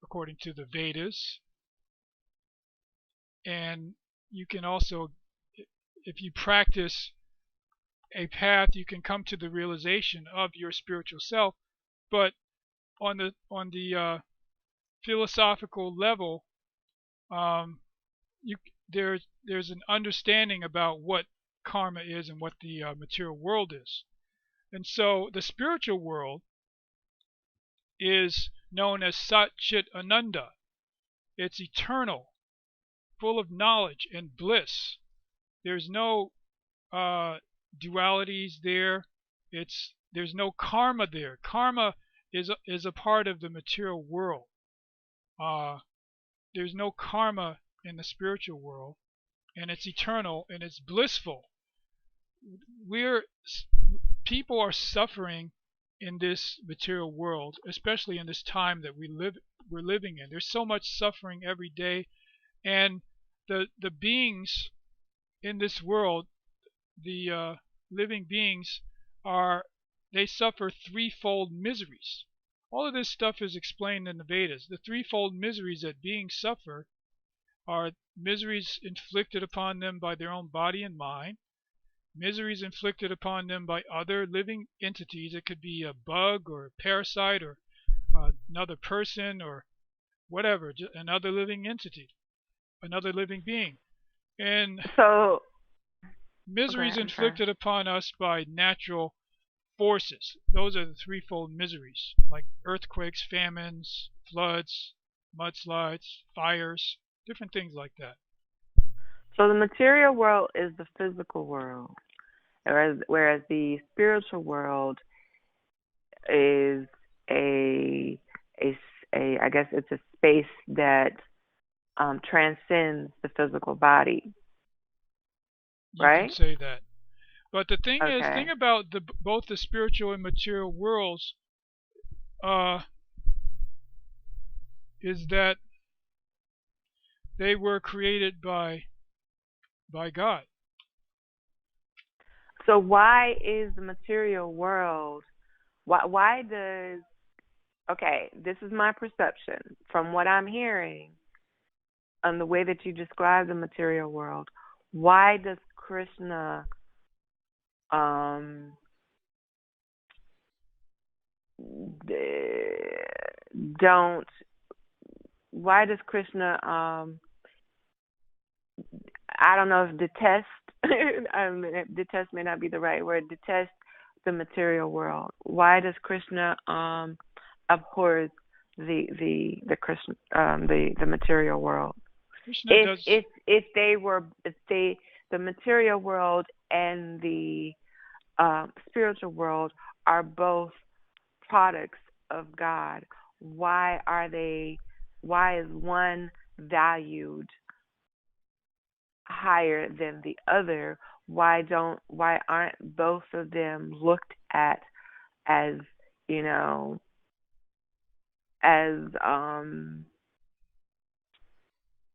according to the Vedas. And you can also, if you practice a path, you can come to the realization of your spiritual self. But on the philosophical level, um, you there's an understanding about what karma is and what the material world is. And so the spiritual world is known as Sat Chit Ananda. It's eternal, full of knowledge and bliss. There's no dualities there. There's no karma there. Karma is a part of the material world. Uh, there's no karma in the spiritual world, and it's eternal and it's blissful. We're People are suffering in this material world, especially in this time that we're living in. There's so much suffering every day, and the beings in this world, the living beings, are they suffer threefold miseries. All of this stuff is explained in the Vedas. The threefold miseries that beings suffer are miseries inflicted upon them by their own body and mind, miseries inflicted upon them by other living entities. It could be a bug or a parasite or another person or whatever, another living entity, another living being. And So, okay, miseries I'm sorry. inflicted upon us by natural forces. Those are the threefold miseries, like earthquakes, famines, floods, mudslides, fires, different things like that. So the material world is the physical world, whereas the spiritual world is a a I guess it's a space that transcends the physical body, You could right? say that. But the thing Okay. about both the spiritual and material worlds uh, is that they were created by God. So why is the material world? Why does okay? This is my perception from what I'm hearing and the way that you describe the material world. Why does Krishna um don't? Why does Krishna I don't know if detest. Detest may not be the right word. Detest the material world. Why does Krishna abhors the Krishna the material world? Krishna does. If they were if they the material world and the spiritual world are both products of God, why are they? Why is one valued higher than the other? Why aren't both of them looked at as, you know, as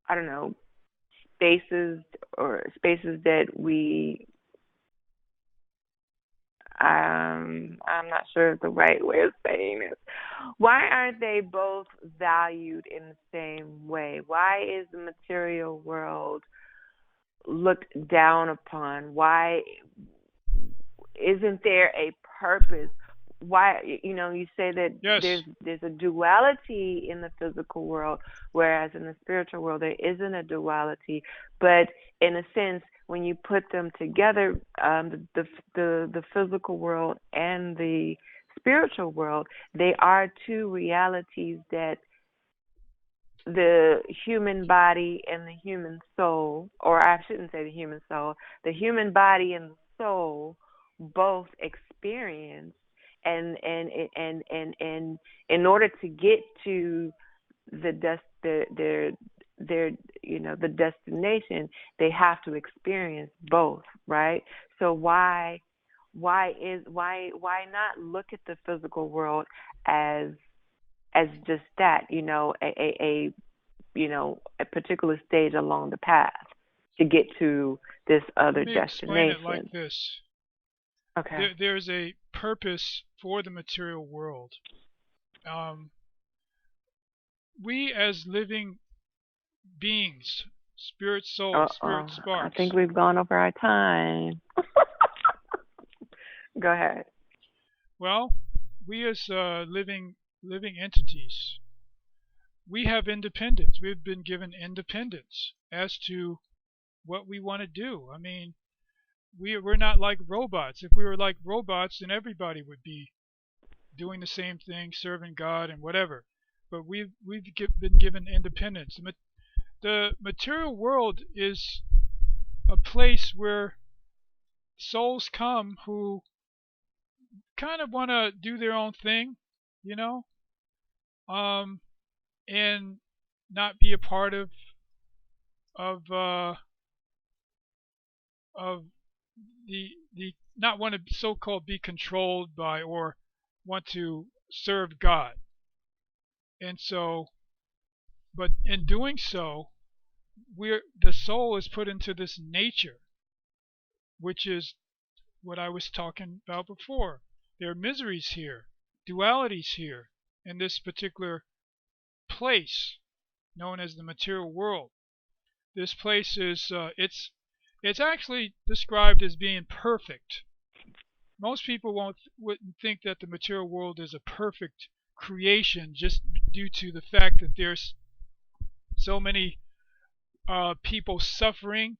I don't know, spaces or spaces that we I'm not sure of the right way of saying this. Why aren't they both valued in the same way? Why is the material world looked down upon? Why isn't there a purpose? Why, you say that Yes, there's a duality in the physical world, whereas in the spiritual world there isn't a duality. But in a sense, when you put them together, the physical world and the spiritual world, they are two realities that the human body and the human soul, or I shouldn't say the human soul, the human body and the soul both experience, and in order to get to the their the destination, they have to experience both, right? So why not look at the physical world as just that, a particular stage along the path to get to this let other me explain it like destination. this. Okay. There's a purpose for the material world. Um, we as living beings, spirit souls, spirit Uh-oh. I think sparks, we've gone over our time. Go ahead. well, we as living entities, we have independence. We've been given independence as to what we want to do. I mean, we're not like robots. If we were like robots, then everybody would be doing the same thing, serving God and whatever. But been given independence. The material world is a place where souls come who kind of want to do their own thing, you know, um, and not be a part of of the not want to so-called be controlled by or want to serve God. And so, but in doing so, we're the soul is put into this nature, which is what I was talking about before. There are miseries here, dualities here in this particular place known as the material world. This place is it's actually described as being perfect. Most people wouldn't think that the material world is a perfect creation just due to the fact that there's so many people suffering,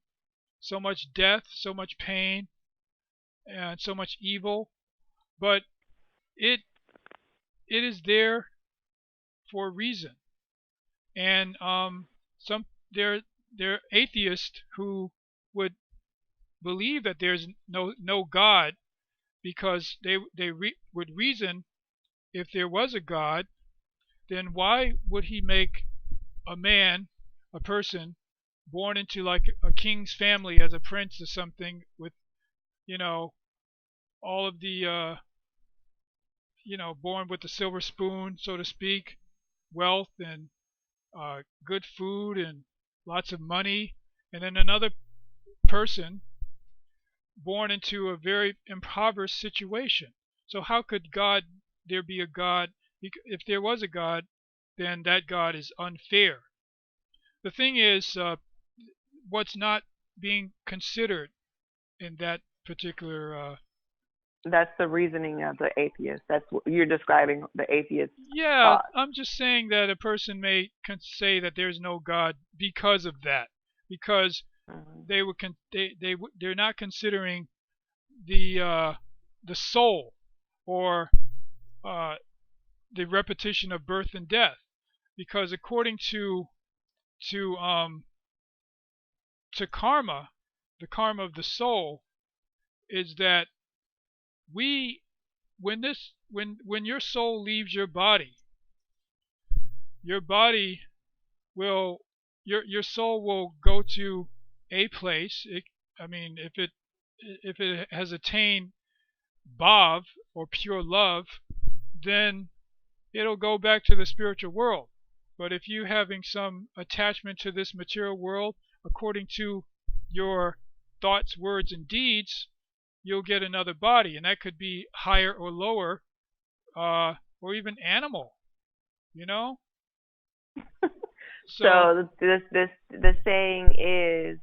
so much death, so much pain, and so much evil. but it it is there for a reason. And some there there are atheists who would believe that there's no God because would reason, if there was a God, then why would he make a man, a person, born into like a king's family as a prince or something, with you know all of the born with the silver spoon, so to speak, wealth and good food and lots of money, and then another person born into a very impoverished situation. So how could there be a God? If there was a God, then that God is unfair. The thing is, what's not being considered in that particular. That's the reasoning of the atheist. That's what you're describing, the atheist Yeah, thought. I'm just saying that a person may say that there's no God because of that, because Hmm. they're not considering the uh, the soul, or uh, the repetition of birth and death, because according to um, to karma, the karma of the soul is that we when your soul leaves your body will your soul will go to a place. I mean, if it has attained bhav, or pure love, then it'll go back to the spiritual world. But if you having some attachment to this material world, according to your thoughts, words, and deeds, you'll get another body, and that could be higher or lower, or even animal. You know, so So this the saying is,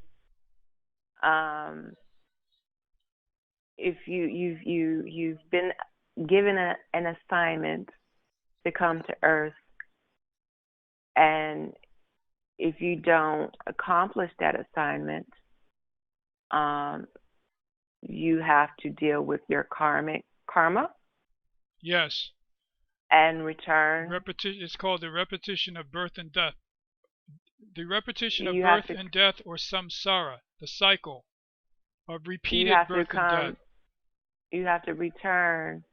um, if you've been given an assignment to come to Earth, and if you don't accomplish that assignment, um, you have to deal with your karma yes, and return. repetition. It's called the repetition of birth and death. The repetition of You have birth to and death, or samsara, the cycle of you repeated have to birth and death. come. You have to return.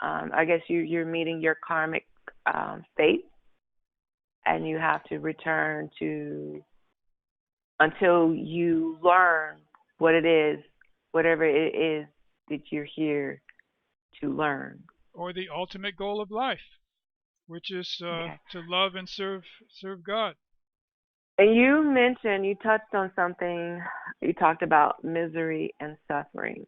I guess you're meeting your karmic state, and you have to return to until you learn what it is, whatever it is that you're here to learn. Or the ultimate goal of life, which is Okay. to love and serve God. And you touched on something. You talked about misery and suffering,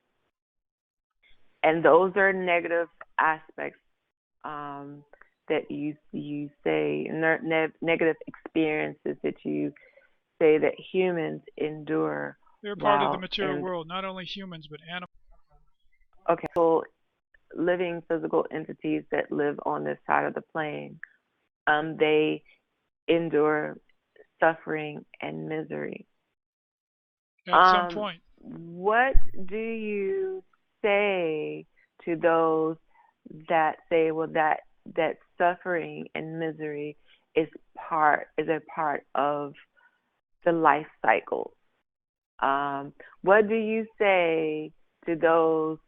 and those are negative aspects, um, that you say, negative experiences that you say that humans endure They're part of the while material in world, not only humans but animals. okay, so living physical entities that live on this side of the plane, they endure suffering and misery. At some Um, point. what do you say to those that say, well, that suffering and misery is a part of the life cycle? What do you say to those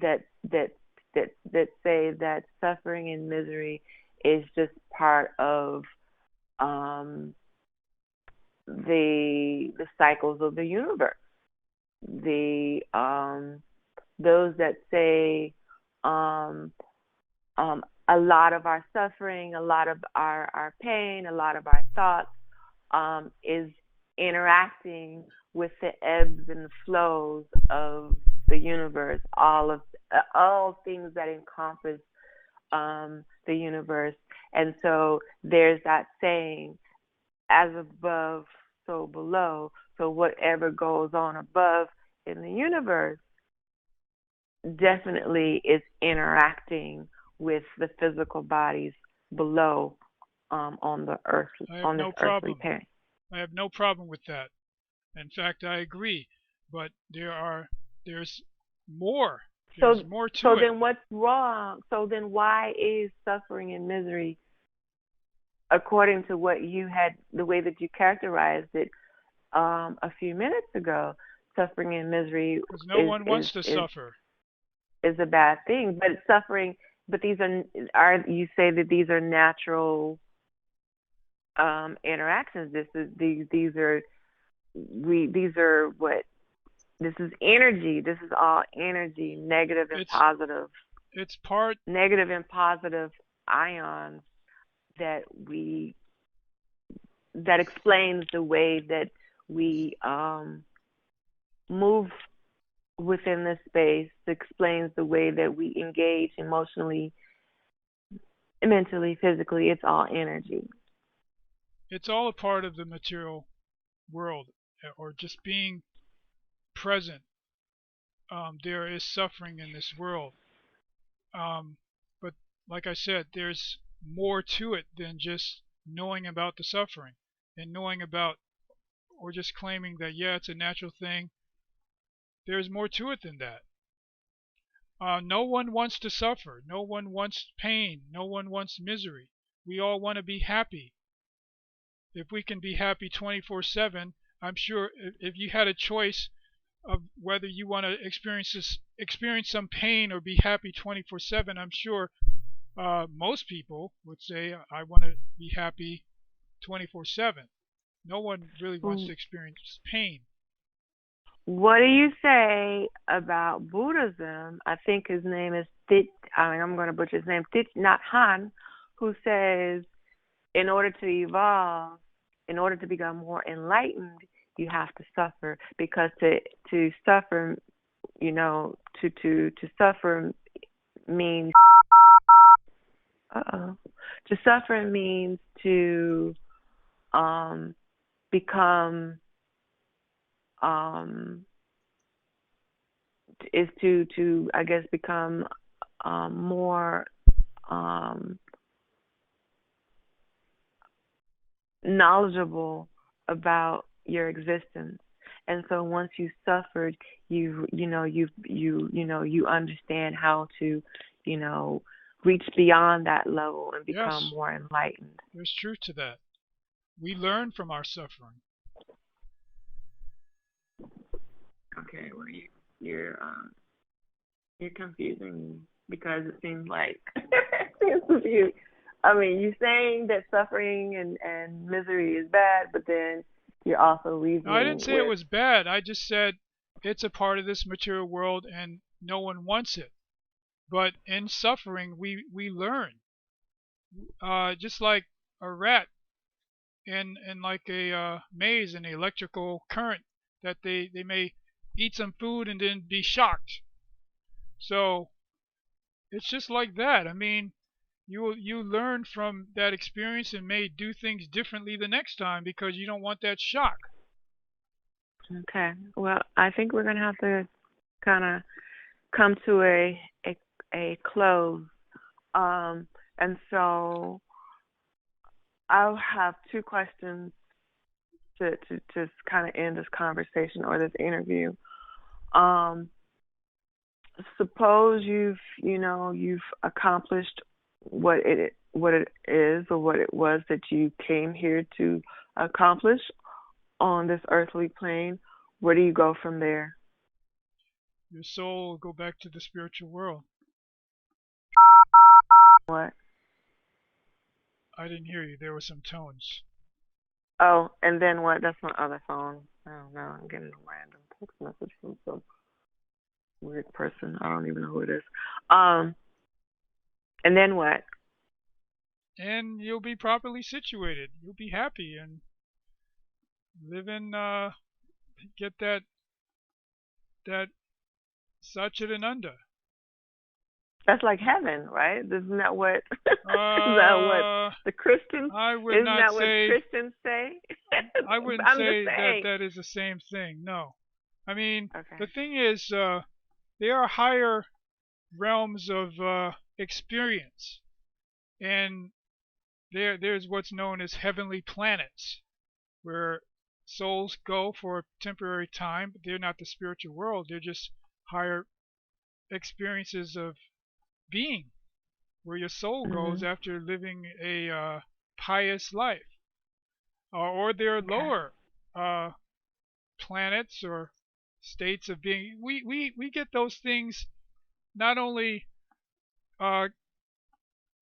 that that that say that suffering and misery is just part of um, the cycles of the universe? The those that say, um, a lot of our suffering, a lot of our pain, a lot of our thoughts, is interacting with the ebbs and the flows of the universe, all things that encompass the universe. And so there's that saying, as above, so below. So whatever goes on above in the universe definitely is interacting with the physical bodies below, on the earth, I have on this no earthly problem. plane. I have no problem with that. In fact, I agree. But there's more. There's So more so to it. then what's wrong? So then why is suffering and misery, according to what you had, the way that you characterized it a few minutes ago, suffering and misery Because no is one is wants to is suffer. is a bad thing. But suffering, but these are you say that these are natural interactions. These are these are what, this is energy. This is all energy, It's it's part. negative and positive ions that we that explains the way that we move within this space. Explains the way that we engage emotionally, mentally, physically. It's all energy. It's all a part of the material world, or just being present. There is suffering in this world, um, but like I said, there's more to it than just knowing about the suffering and knowing about, or just claiming that yeah, it's a natural thing. There's more to it than that. No one wants to suffer. No one wants pain. No one wants misery. We all want to be happy. If we can be happy 24/7, I'm sure if you had a choice of whether you want to experience some pain or be happy 24/7, I'm sure most people would say I want to be happy 24/7. No one really wants to experience pain. What do you say about Buddhism? I think his name is Thich. I mean, I'm going to butcher his name. Thich Nhat Hanh, who says, in order to evolve, in order to become more enlightened, you have to suffer, because to suffer, to suffer means to suffer means to become is to I guess become more knowledgeable about your existence. And so once you suffered, you understand how to, reach beyond that level and become Yes, more enlightened. there's truth to that. We learn from our suffering. Okay, well you're confusing me, because it seems like it's confused. I mean, you're saying that suffering and misery is bad, but then you're also Now, I reasoning didn't say it with, was bad. I just said it's a part of this material world and no one wants it. But in suffering, we learn. Just like a rat in like a maze in the electrical current, that they may eat some food and then be shocked. So it's just like that. I mean, you learn from that experience and may do things differently the next time because you don't want that shock. okay, well, I think we're gonna have to kind of come to a close. Um, and so I'll have two questions to just kind of end this conversation or this interview. Um, Suppose you've accomplished what it is, or what it was that you came here to accomplish on this earthly plane. Where do you go from there? Your soul will go back to the spiritual world. What? I didn't hear you. There were some tones. Oh, and then what? That's my other phone. I don't know. I'm getting a random text message from some weird person. I don't even know who it is. Um, and then what? And you'll be properly situated. You'll be happy and live in get that Satchitananda. That's like heaven, right? Isn't that what? Is that what Uh, the Christians? I would Isn't not that what say. Christians say? I wouldn't I'm just say that saying. that is the same thing. No, I mean Okay. the thing is, there are higher realms of experience, and there's what's known as heavenly planets, where souls go for a temporary time, but they're not the spiritual world. They're just higher experiences of being, where your soul goes Mhm. after living a pious life, or there are Okay. lower uh, planets or states of being. We get those things not only uh,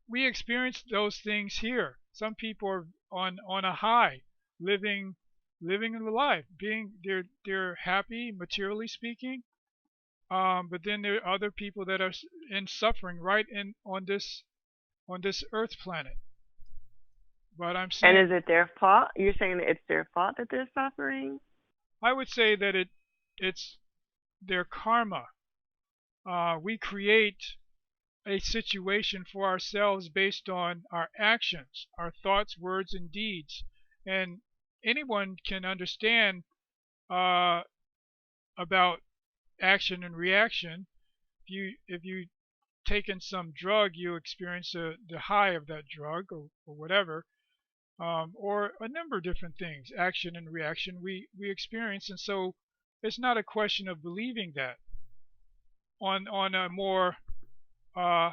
we experience those things here. Some people are on a high, living living in the life, being they're happy materially speaking. But then there are other people that are in suffering right in on this Earth planet. But I'm And saying is it their fault? You're saying that it's their fault that they're suffering? I would say that it's their karma. We create a situation for ourselves based on our actions, our thoughts, words, and deeds. And anyone can understand uh, about action and reaction. If you taken some drug, you experience the high of that drug or whatever, or a number of different things, action and reaction we experience. And so it's not a question of believing that. On a more uh,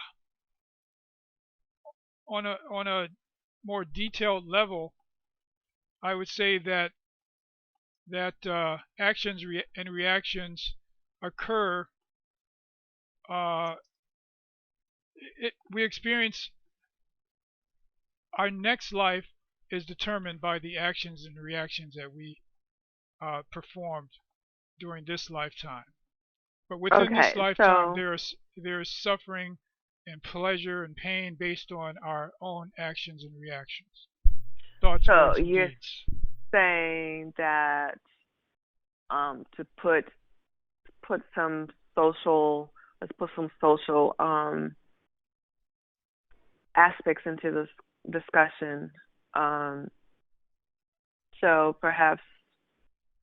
on a more detailed level, I would say that actions and reactions occur. Uh, we experience our next life is determined by the actions and reactions that we performed during this lifetime. But within this Okay. lifetime, So there's suffering and pleasure and pain based on our own actions and reactions, thoughts, so words, and you're deeds. saying that to put some social let's put some social aspects into this discussion. Um, so perhaps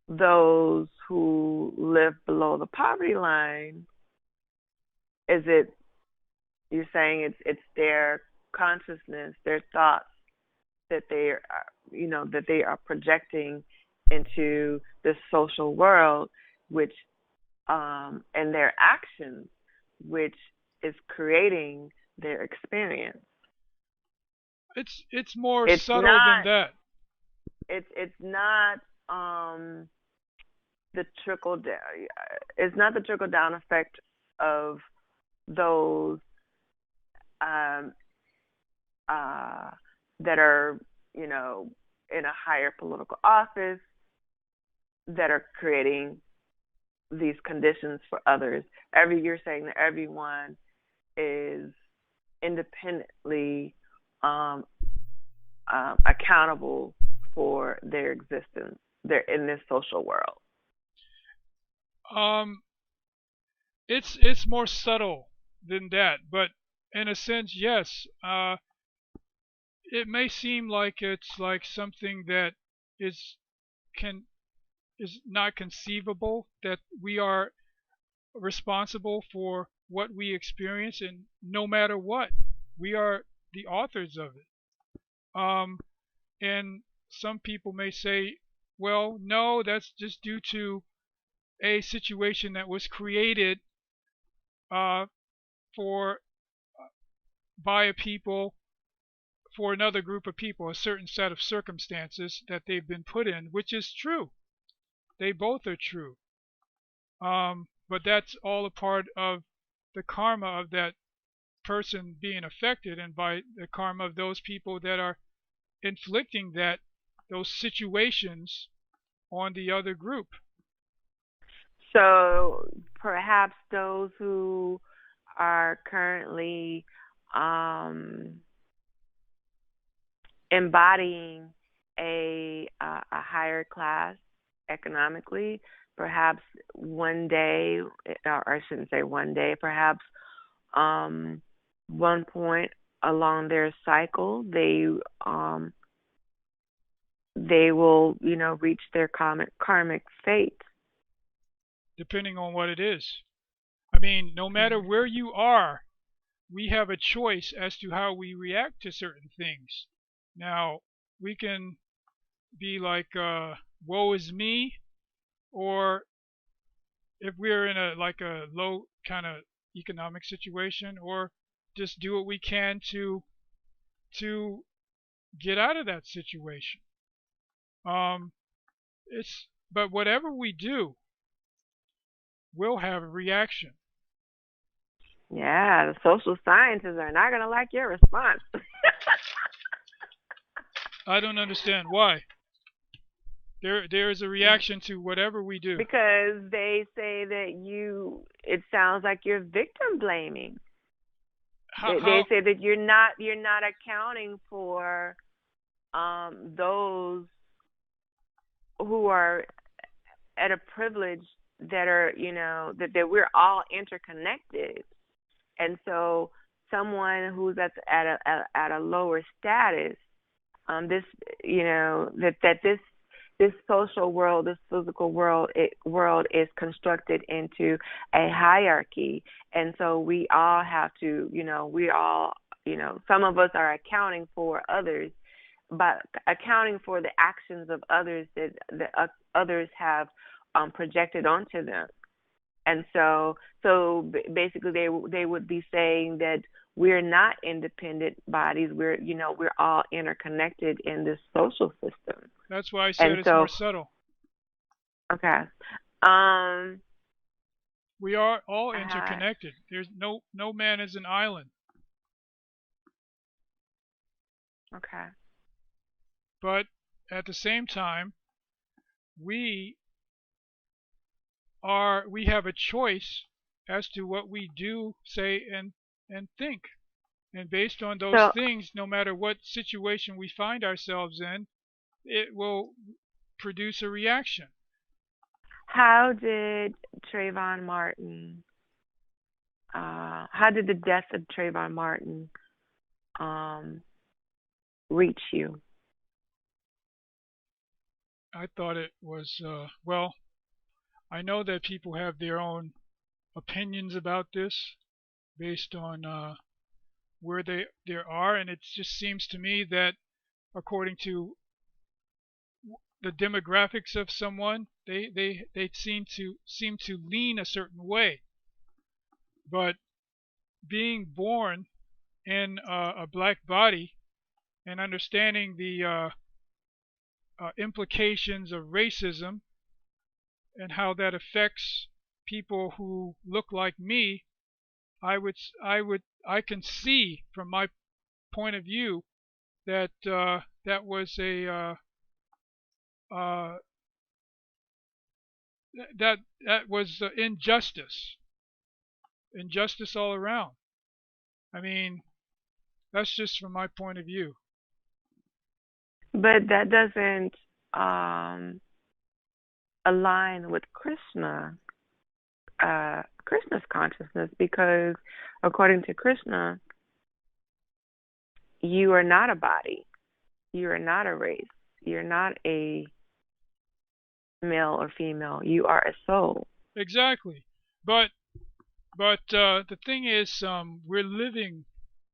those who live below the poverty line, is it you're saying it's their consciousness, their thoughts that they are that they are projecting into this social world, which and their actions, which is creating their experience. It's more It's subtle than not that. it's not the trickle down. It's not the trickle down effect of those um, uh, that are in a higher political office that are creating these conditions for others. You're saying that everyone is independently um, accountable for their existence. They're in this social world. Um, it's more subtle than that, but in a sense, yes. It may seem like it's like something that is can is not conceivable that we are responsible for what we experience, and no matter what, we are the authors of it. Um, and some people may say, well, no, that's just due to a situation that was created uh, for by a people for another group of people, a certain set of circumstances that they've been put in, which is true. They both are true. But that's all a part of the karma of that person being affected, and by the karma of those people that are inflicting those situations on the other group. So perhaps those who are currently um, embodying a higher class economically, perhaps one day, or I shouldn't say one day, perhaps um, one point along their cycle, um, they will reach their karmic fate. Depending on what it is. I mean, no matter where you are, we have a choice as to how we react to certain things. Now, we can be like, woe is me, or if we're in a like a low kind of, economic situation, or just do what we can to get out of that situation. Um, it's but whatever we do will have a reaction. Yeah, the social scientists are not gonna like your response. I don't understand why. There is a reaction to whatever we do. Because they say that it sounds like you're victim blaming. They How say that you're not accounting for those who are at a privilege, that are, that we're all interconnected. And so someone who's at a lower status, this, that this social world, this physical world is constructed into a hierarchy. And so we all have to, some of us are accounting for others, but accounting for the actions of others that others have projected onto them. And so basically, they would be saying that we're not independent bodies. We're all interconnected in this social system. That's why I said And it's more so, subtle. okay, um, We are all uh, interconnected. There's no man is an island. okay. But at the same time, we we have a choice as to what we do, say, and think. And based on those So things, no matter what situation we find ourselves in, it will produce a reaction. how did Trayvon Martin? How did the death of Trayvon Martin um, reach you? I thought it was well. I know that people have their own opinions about this based on where they are, and it just seems to me that according to the demographics of someone, they seem to lean a certain way. But being born in a black body and understanding the implications of racism and how that affects people who look like me, I can see from my point of view that that was a uh, that was injustice all around. I mean, that's just from my point of view. But that doesn't um, align with Krishna's consciousness, because according to Krishna, you are not a body, you are not a race, you're not a male or female, you are a soul. Exactly, but the thing is, we're living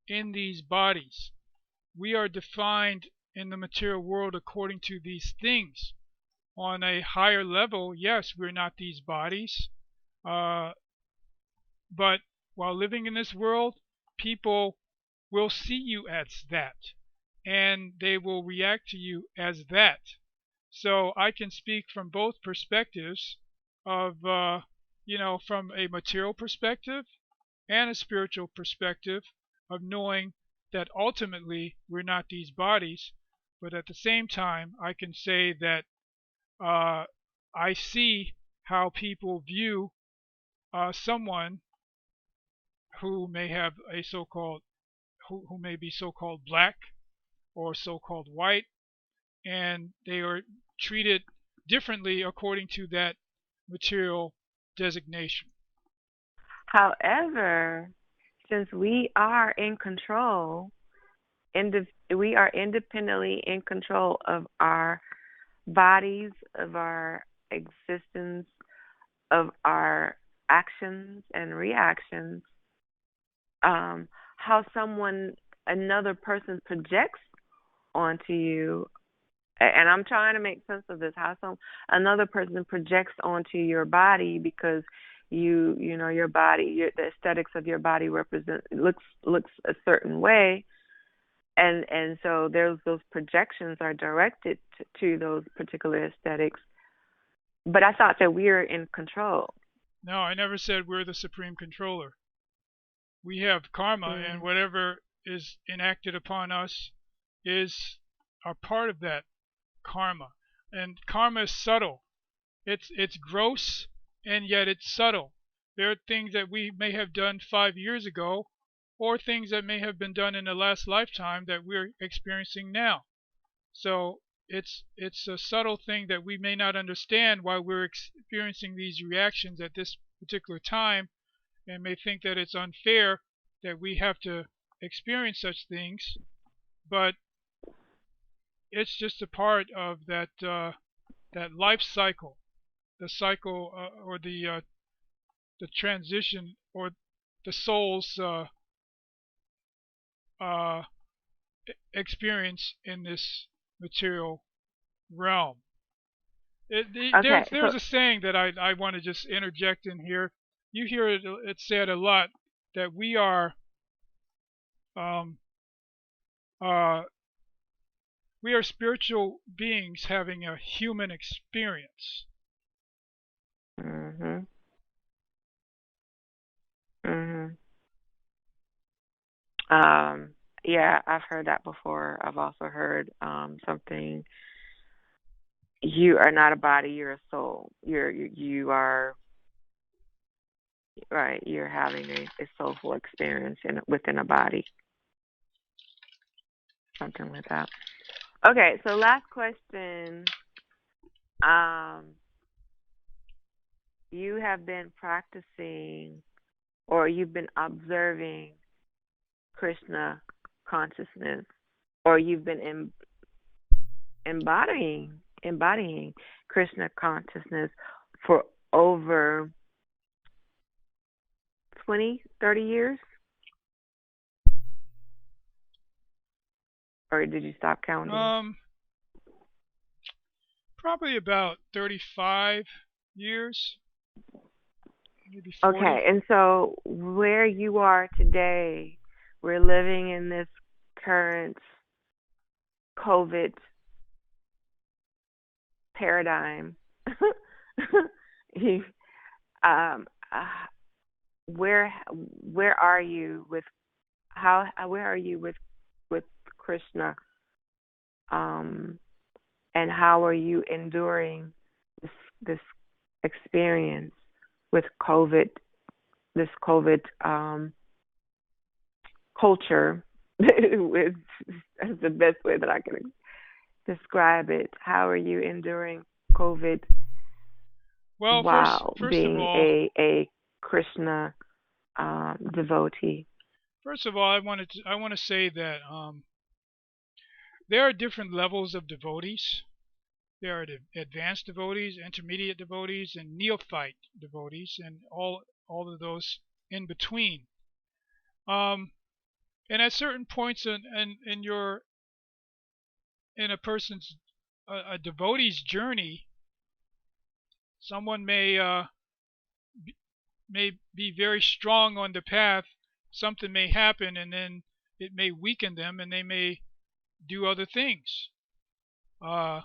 in these bodies. We are defined in the material world according to these things. On a higher level, yes, we're not these bodies, uh, but while living in this world, people will see you as that, and they will react to you as that. So I can speak from both perspectives of, from a material perspective and a spiritual perspective of knowing that ultimately we're not these bodies. But at the same time, I can say that uh, I see how people view someone who may have a so-called who may be so-called black or so-called white, and they are treated differently according to that material designation. However, since we are in control, we are independently in control of our bodies, of our existence, of our actions and reactions. How another person projects onto you, and I'm trying to make sense of this. How another person projects onto your body, because you know, your body, the aesthetics of your body represent looks a certain way, and so there's those projections are directed to those particular aesthetics. But I thought that we were in control. No, I never said we're the supreme controller. We have karma, and Mm. whatever is enacted upon us is a part of that karma. And karma is subtle. It's gross, and yet it's subtle. There are things that we may have done 5 years ago, or things that may have been done in the last lifetime that we're experiencing now. So it's a subtle thing that we may not understand why we're experiencing these reactions at this particular time, and may think that it's unfair that we have to experience such things. But it's just a part of that life cycle, the cycle or the transition or the soul's uh, experience in this material realm. Okay, There's so a saying that I want to just interject in here. You hear it said a lot that um, uh, we are spiritual beings having a human experience. mhm, mhm. Yeah, I've heard that before. I've also heard something. You are not a body. You're a soul. You are right. You're having a soulful experience within a body. Something like that. Okay, so last question. Um, you have been practicing or you've been observing Krishna consciousness, or you've been embodying Krishna consciousness for over 20, 30 years? Or did you stop counting? Um, Probably about 35 years, maybe Okay, 40. and so where you are today, we're living in this current COVID paradigm. you, um, uh, where are you with where are you with Krishna, um, and how are you enduring this experience with COVID, this COVID culture? Is that's the best way that I can describe it. How are you enduring COVID Well, while first of being all, a Krishna devotee? I want to say that there are different levels of devotees. There are the advanced devotees, intermediate devotees, and neophyte devotees, and all of those in between. Um, and at certain points in a person's a devotee's journey, someone may be very strong on the path. Something may happen, and then it may weaken them, and they may do other things. Uh,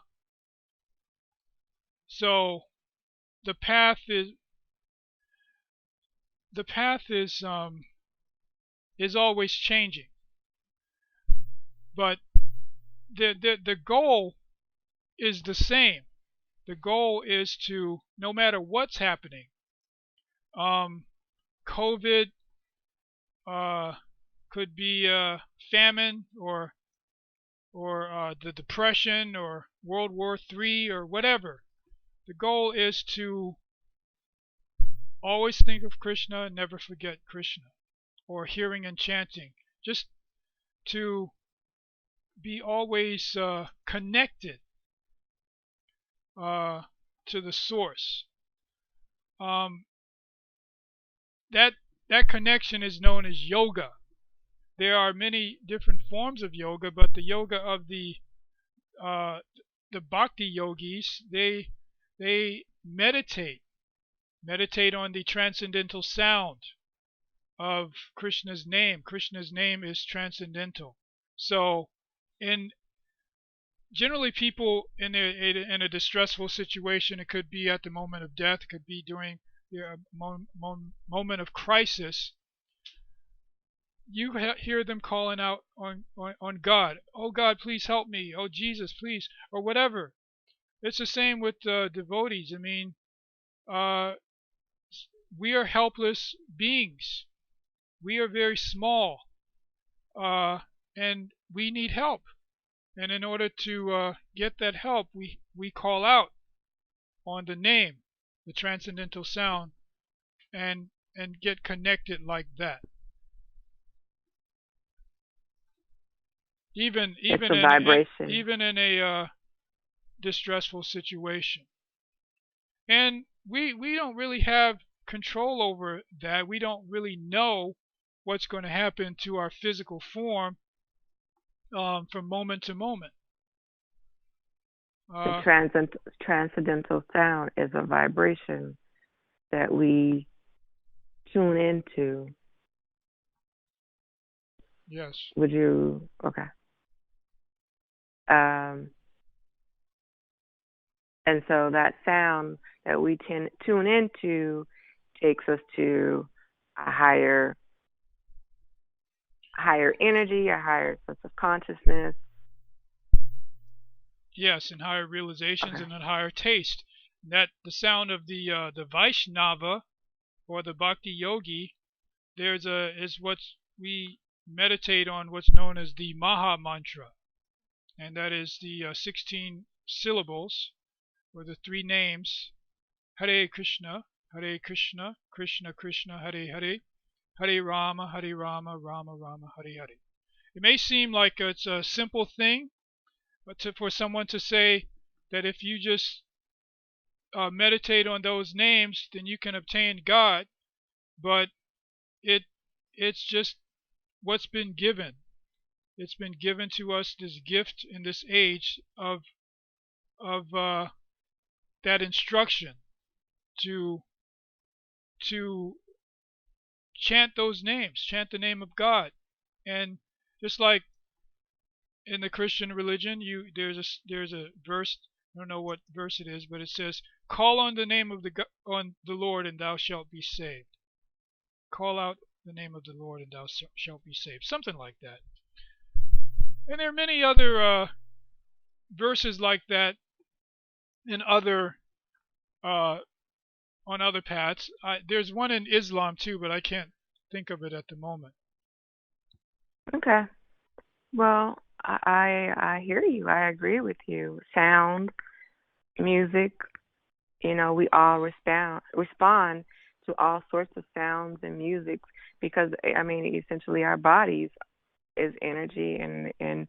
so the path is the path is always changing, but the goal is the same. The goal is to, no matter what's happening, um, COVID uh, could be famine or the Depression or World War III or whatever. The goal is to always think of Krishna and never forget Krishna, or hearing and chanting. Just to be always connected uh, to the source. Um, that that connection is known as yoga. There are many different forms of yoga, but the yoga of uh, the bhakti yogis, they meditate Meditate on the transcendental sound of Krishna's name. Krishna's name is transcendental. So, in generally people in a distressful situation, it could be at the moment of death, it could be during the moment of crisis, you hear them calling out on God. Oh God, please help me. Oh Jesus, please, or whatever. It's the same with devotees. I mean, uh, we are helpless beings. We are very small, and we need help. And in order to get that help, we call out on the name, the transcendental sound, and get connected like that. Even It's even a in vibration. even in a distressful situation. And we don't really have control over that. We don't really know what's going to happen to our physical form from moment to moment. The Uh, transcendental sound is a vibration that we tune into. yes. Would you? Okay. Um, and so that sound that we tune into takes us to a higher energy, a higher sense of consciousness. Yes, and higher realizations Okay. and a higher taste. That the sound of the Vaishnava or the Bhakti Yogi, is what we meditate on, what's known as the Maha Mantra, and that is the 16 syllables or the three names: Hare Krishna, Hare Krishna, Krishna Krishna, Hare Hare, Hare Rama, Hare Rama, Rama Rama, Hare Hare. It may seem like it's a simple thing, but for someone to say that if you just meditate on those names, then you can obtain God, but it it's just what's been given. It's been given to us, this gift in this age of that instruction to to chant those names, chant the name of God, and just like in the Christian religion, there's a verse. I don't know what verse it is, but it says, "Call on the name of on the Lord, and thou shalt be saved." Call out the name of the Lord, and thou shalt be saved. Something like that. And there are many other verses like that in other uh, on other paths. There's one in Islam too, but I can't think of it at the moment. Okay. Well, I hear you. I agree with you. Sound, music, we all respond to all sorts of sounds and music because I mean, essentially our bodies is energy, and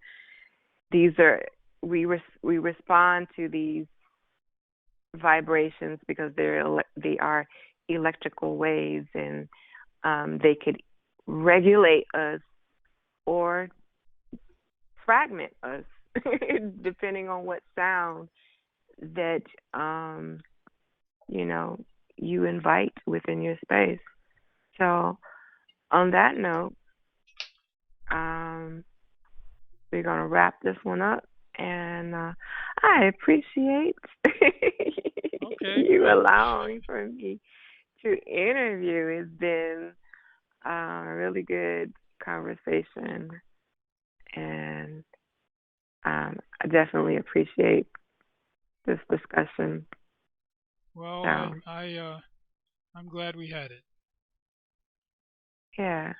these are we respond to these vibrations because they are electrical waves, and they could regulate us or fragment us depending on what sound that you know you invite within your space. So on that note, um, we're gonna wrap this one up, and I appreciate Okay, you great. allowing for me to interview. It's been a really good conversation, and I definitely appreciate this discussion. Well, So I'm glad we had it. yeah,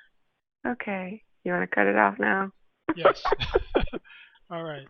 okay. You want to cut it off now? Yes. All right.